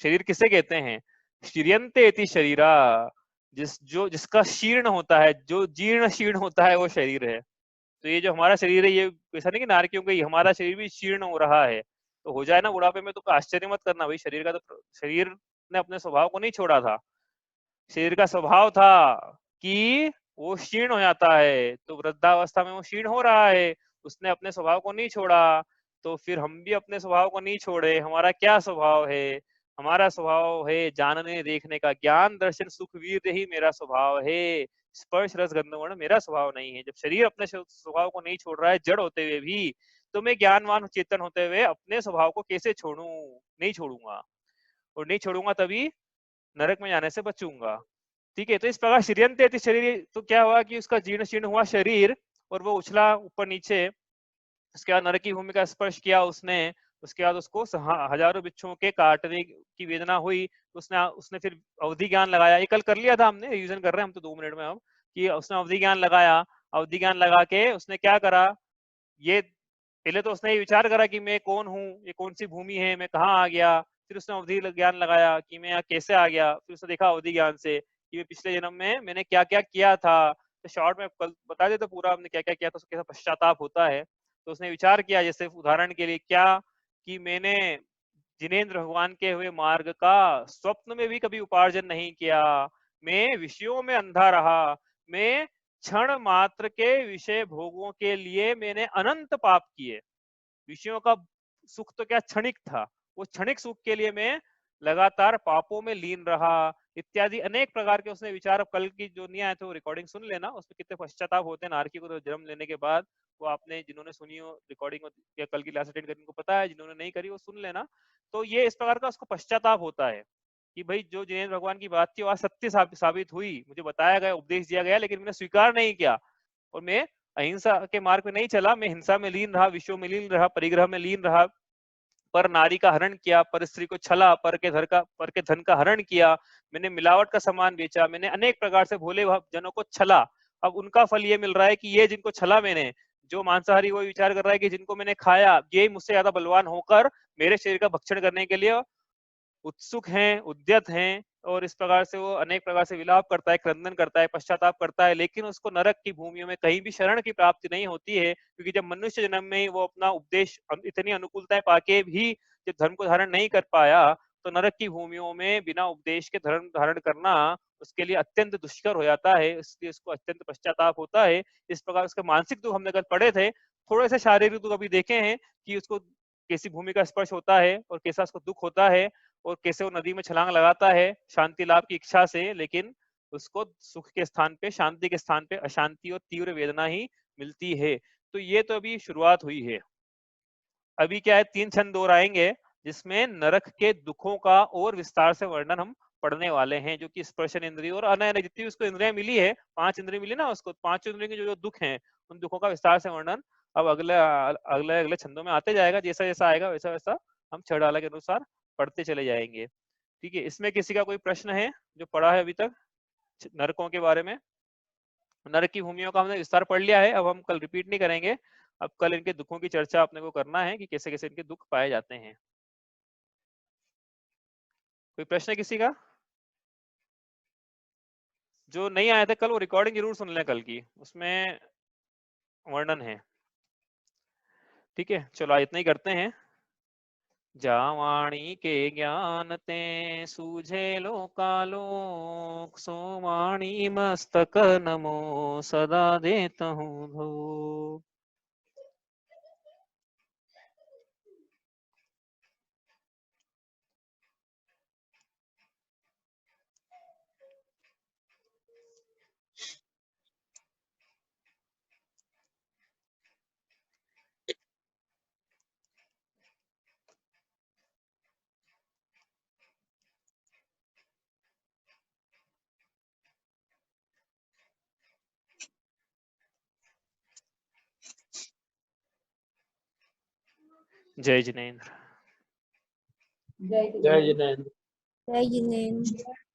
शरीर किसे कहते हैं, शीर्यन्ते इति शरीरा, जिसका शीर्ण होता है, जो जीर्ण शीर्ण होता है वो शरीर है। तो ये जो हमारा शरीर है, ये ऐसा नहीं कि नारकियों का ही, हमारा शरीर भी शीर्ण हो रहा है। तो हो जाए ना बुढ़ापे में तो आश्चर्य मत करना भाई, शरीर का तो, शरीर ने अपने स्वभाव को नहीं छोड़ा था। शरीर का स्वभाव था कि वो क्षीण हो जाता है, तो वृद्धावस्था में वो क्षीण हो रहा है, उसने अपने स्वभाव को नहीं छोड़ा। तो फिर हम भी अपने स्वभाव को नहीं छोड़े। हमारा क्या स्वभाव है, हमारा स्वभाव है जानने देखने का, ज्ञान दर्शन सुख वीर ही मेरा स्वभाव है, स्पर्श रस गंध वर्ण मेरा स्वभाव नहीं है। जब शरीर अपने स्वभाव को नहीं छोड़ रहा है जड़ होते हुए भी, तो मैं ज्ञानवान चेतन होते हुए अपने स्वभाव को कैसे छोड़ू, नहीं छोड़ूंगा, और नहीं छोड़ूंगा तभी नरक में जाने से बचूंगा। ठीक है, तो इस प्रकार शीर्यन्ते शरीर, तो क्या हुआ कि उसका जीर्ण शीर्ण हुआ शरीर, और वो उछला ऊपर नीचे। उसके बाद नरक की भूमि का स्पर्श किया उसने, उसके बाद उसको हजारों बिच्छुओं के काटने की वेदना हुई। उसने उसने फिर अवधि ज्ञान लगाया, ये कल कर लिया था हमने, रिवीजन कर रहे हैं हम तो 2 मिनट में अब, कि उसने अवधि ज्ञान लगाया। अवधि ज्ञान लगा के उसने क्या करा, ये पहले तो उसने ये विचार करा कि मैं कौन हूँ, ये कौन सी भूमि है, मैं कहाँ आ गया। फिर उसने अवधि ज्ञान लगाया कि मैं यहाँ कैसे आ गया। फिर उसने देखा अवधि ज्ञान से कि मैं पिछले जन्म में मैंने क्या क्या किया था। तो शॉर्ट में कल बता देते पूरा हमने क्या क्या किया था, उसको कैसा पश्चाताप होता है। तो उसने विचार किया, जैसे उदाहरण के लिए क्या, कि मैंने जिनेन्द्र भगवान के हुए मार्ग का स्वप्न में भी कभी उपार्जन नहीं किया, मैं विषयों में अंधा रहा, मैं क्षण मात्र के विषय भोगों के लिए मैंने अनंत पाप किए। विषयों का सुख तो क्या क्षणिक था, वो क्षणिक सुख के लिए मैं लगातार पापों में लीन रहा, इत्यादि अनेक प्रकार के उसने विचार। कल की जो नहीं आए थे वो रिकॉर्डिंग सुन लेना, उसमें कितने पश्चाताप होते हैं नारकी को तो जन्म लेने के बाद। वो आपने जिन्होंने सुनी हो रिकॉर्डिंग या कल की क्लास अटेंड करने को पता है, जिन्होंने नहीं करी वो सुन लेना। तो ये इस प्रकार का उसको पश्चाताप होता है कि भाई जो जिनेन्द्र भगवान की बात थी वो आज सत्य साबित हुई, मुझे बताया गया, उपदेश दिया गया, लेकिन मैंने स्वीकार नहीं किया, और मैं अहिंसा के मार्ग में नहीं चला, मैं हिंसा में लीन रहा, विषयों में लीन रहा, परिग्रह में लीन रहा, पर नारी का हरण किया, पर स्त्री को छला, पर के धन का हरण किया, मैंने मिलावट का सामान बेचा, मैंने अनेक प्रकार से भोले जनों को छला। अब उनका फल ये मिल रहा है कि ये जिनको छला मैंने, जो मांसाहारी वो विचार कर रहा है कि जिनको मैंने खाया ये मुझसे ज्यादा बलवान होकर मेरे शरीर का भक्षण करने के लिए उत्सुक हैं, उद्यत हैं, और इस प्रकार से वो अनेक प्रकार से विलाप करता है, क्रंदन करता है, पश्चाताप करता है, लेकिन उसको नरक की भूमियों में कहीं भी शरण की प्राप्ति नहीं होती है, क्योंकि जब मनुष्य जन्म में ही वो अपना उपदेश इतनी अनुकूलताएं पाके भी जब धर्म को धारण नहीं कर पाया, तो नरक की भूमियों में बिना उपदेश के धर्म धारण करना उसके लिए अत्यंत दुष्कर हो जाता है, इसलिए उसको अत्यंत पश्चाताप होता है। इस प्रकार उसके मानसिक दुख हमने कल पढ़े थे, थोड़े से शारीरिक दुख अभी देखे हैं कि उसको कैसी भूमि का स्पर्श होता है और कैसा उसको दुख होता है, और कैसे वो नदी में छलांग लगाता है शांति लाभ की इच्छा से, लेकिन उसको सुख के स्थान पे, शांति के स्थान पे अशांति और तीव्र वेदना ही मिलती है। तो ये तो अभी शुरुआत हुई है। अभी क्या है, 3 छंद और आएंगे जिसमें नरक के दुखों का और विस्तार से वर्णन हम पढ़ने वाले हैं, जो कि स्पर्शन इंद्रिय और अन्य जितनी उसको इंद्रियां मिली है, 5 इंद्रिय मिली ना उसको, 5 इंद्रियों के जो दुख हैं उन दुखों का विस्तार से वर्णन अब अगले अगले अगले छंदों में आते जाएगा। जैसा जैसा आएगा वैसा वैसा हम छड़ डाला के अनुसार पढ़ते चले जाएंगे। ठीक है, इसमें किसी का कोई प्रश्न है जो पढ़ा है अभी तक नरकों के बारे में? नरक की भूमियों का हमने विस्तार पढ़ लिया है, अब हम कल रिपीट नहीं करेंगे। अब कल इनके दुखों की चर्चा अपने को करना है कि कैसे कैसे इनके दुख पाए जाते हैं। कोई प्रश्न है किसी का? जो नहीं आया था कल वो रिकॉर्डिंग जरूर सुन लें कल की, उसमें वर्णन है। ठीक है, चलो इतना ही करते हैं। जावाणी के ज्ञान ते सूझे लोकालोक, सोवाणी मस्तक नमो सदा देत हूँ धो। जय जिनेन्द्र। जय जिनेन्द्र। जय जिनेन्द्र।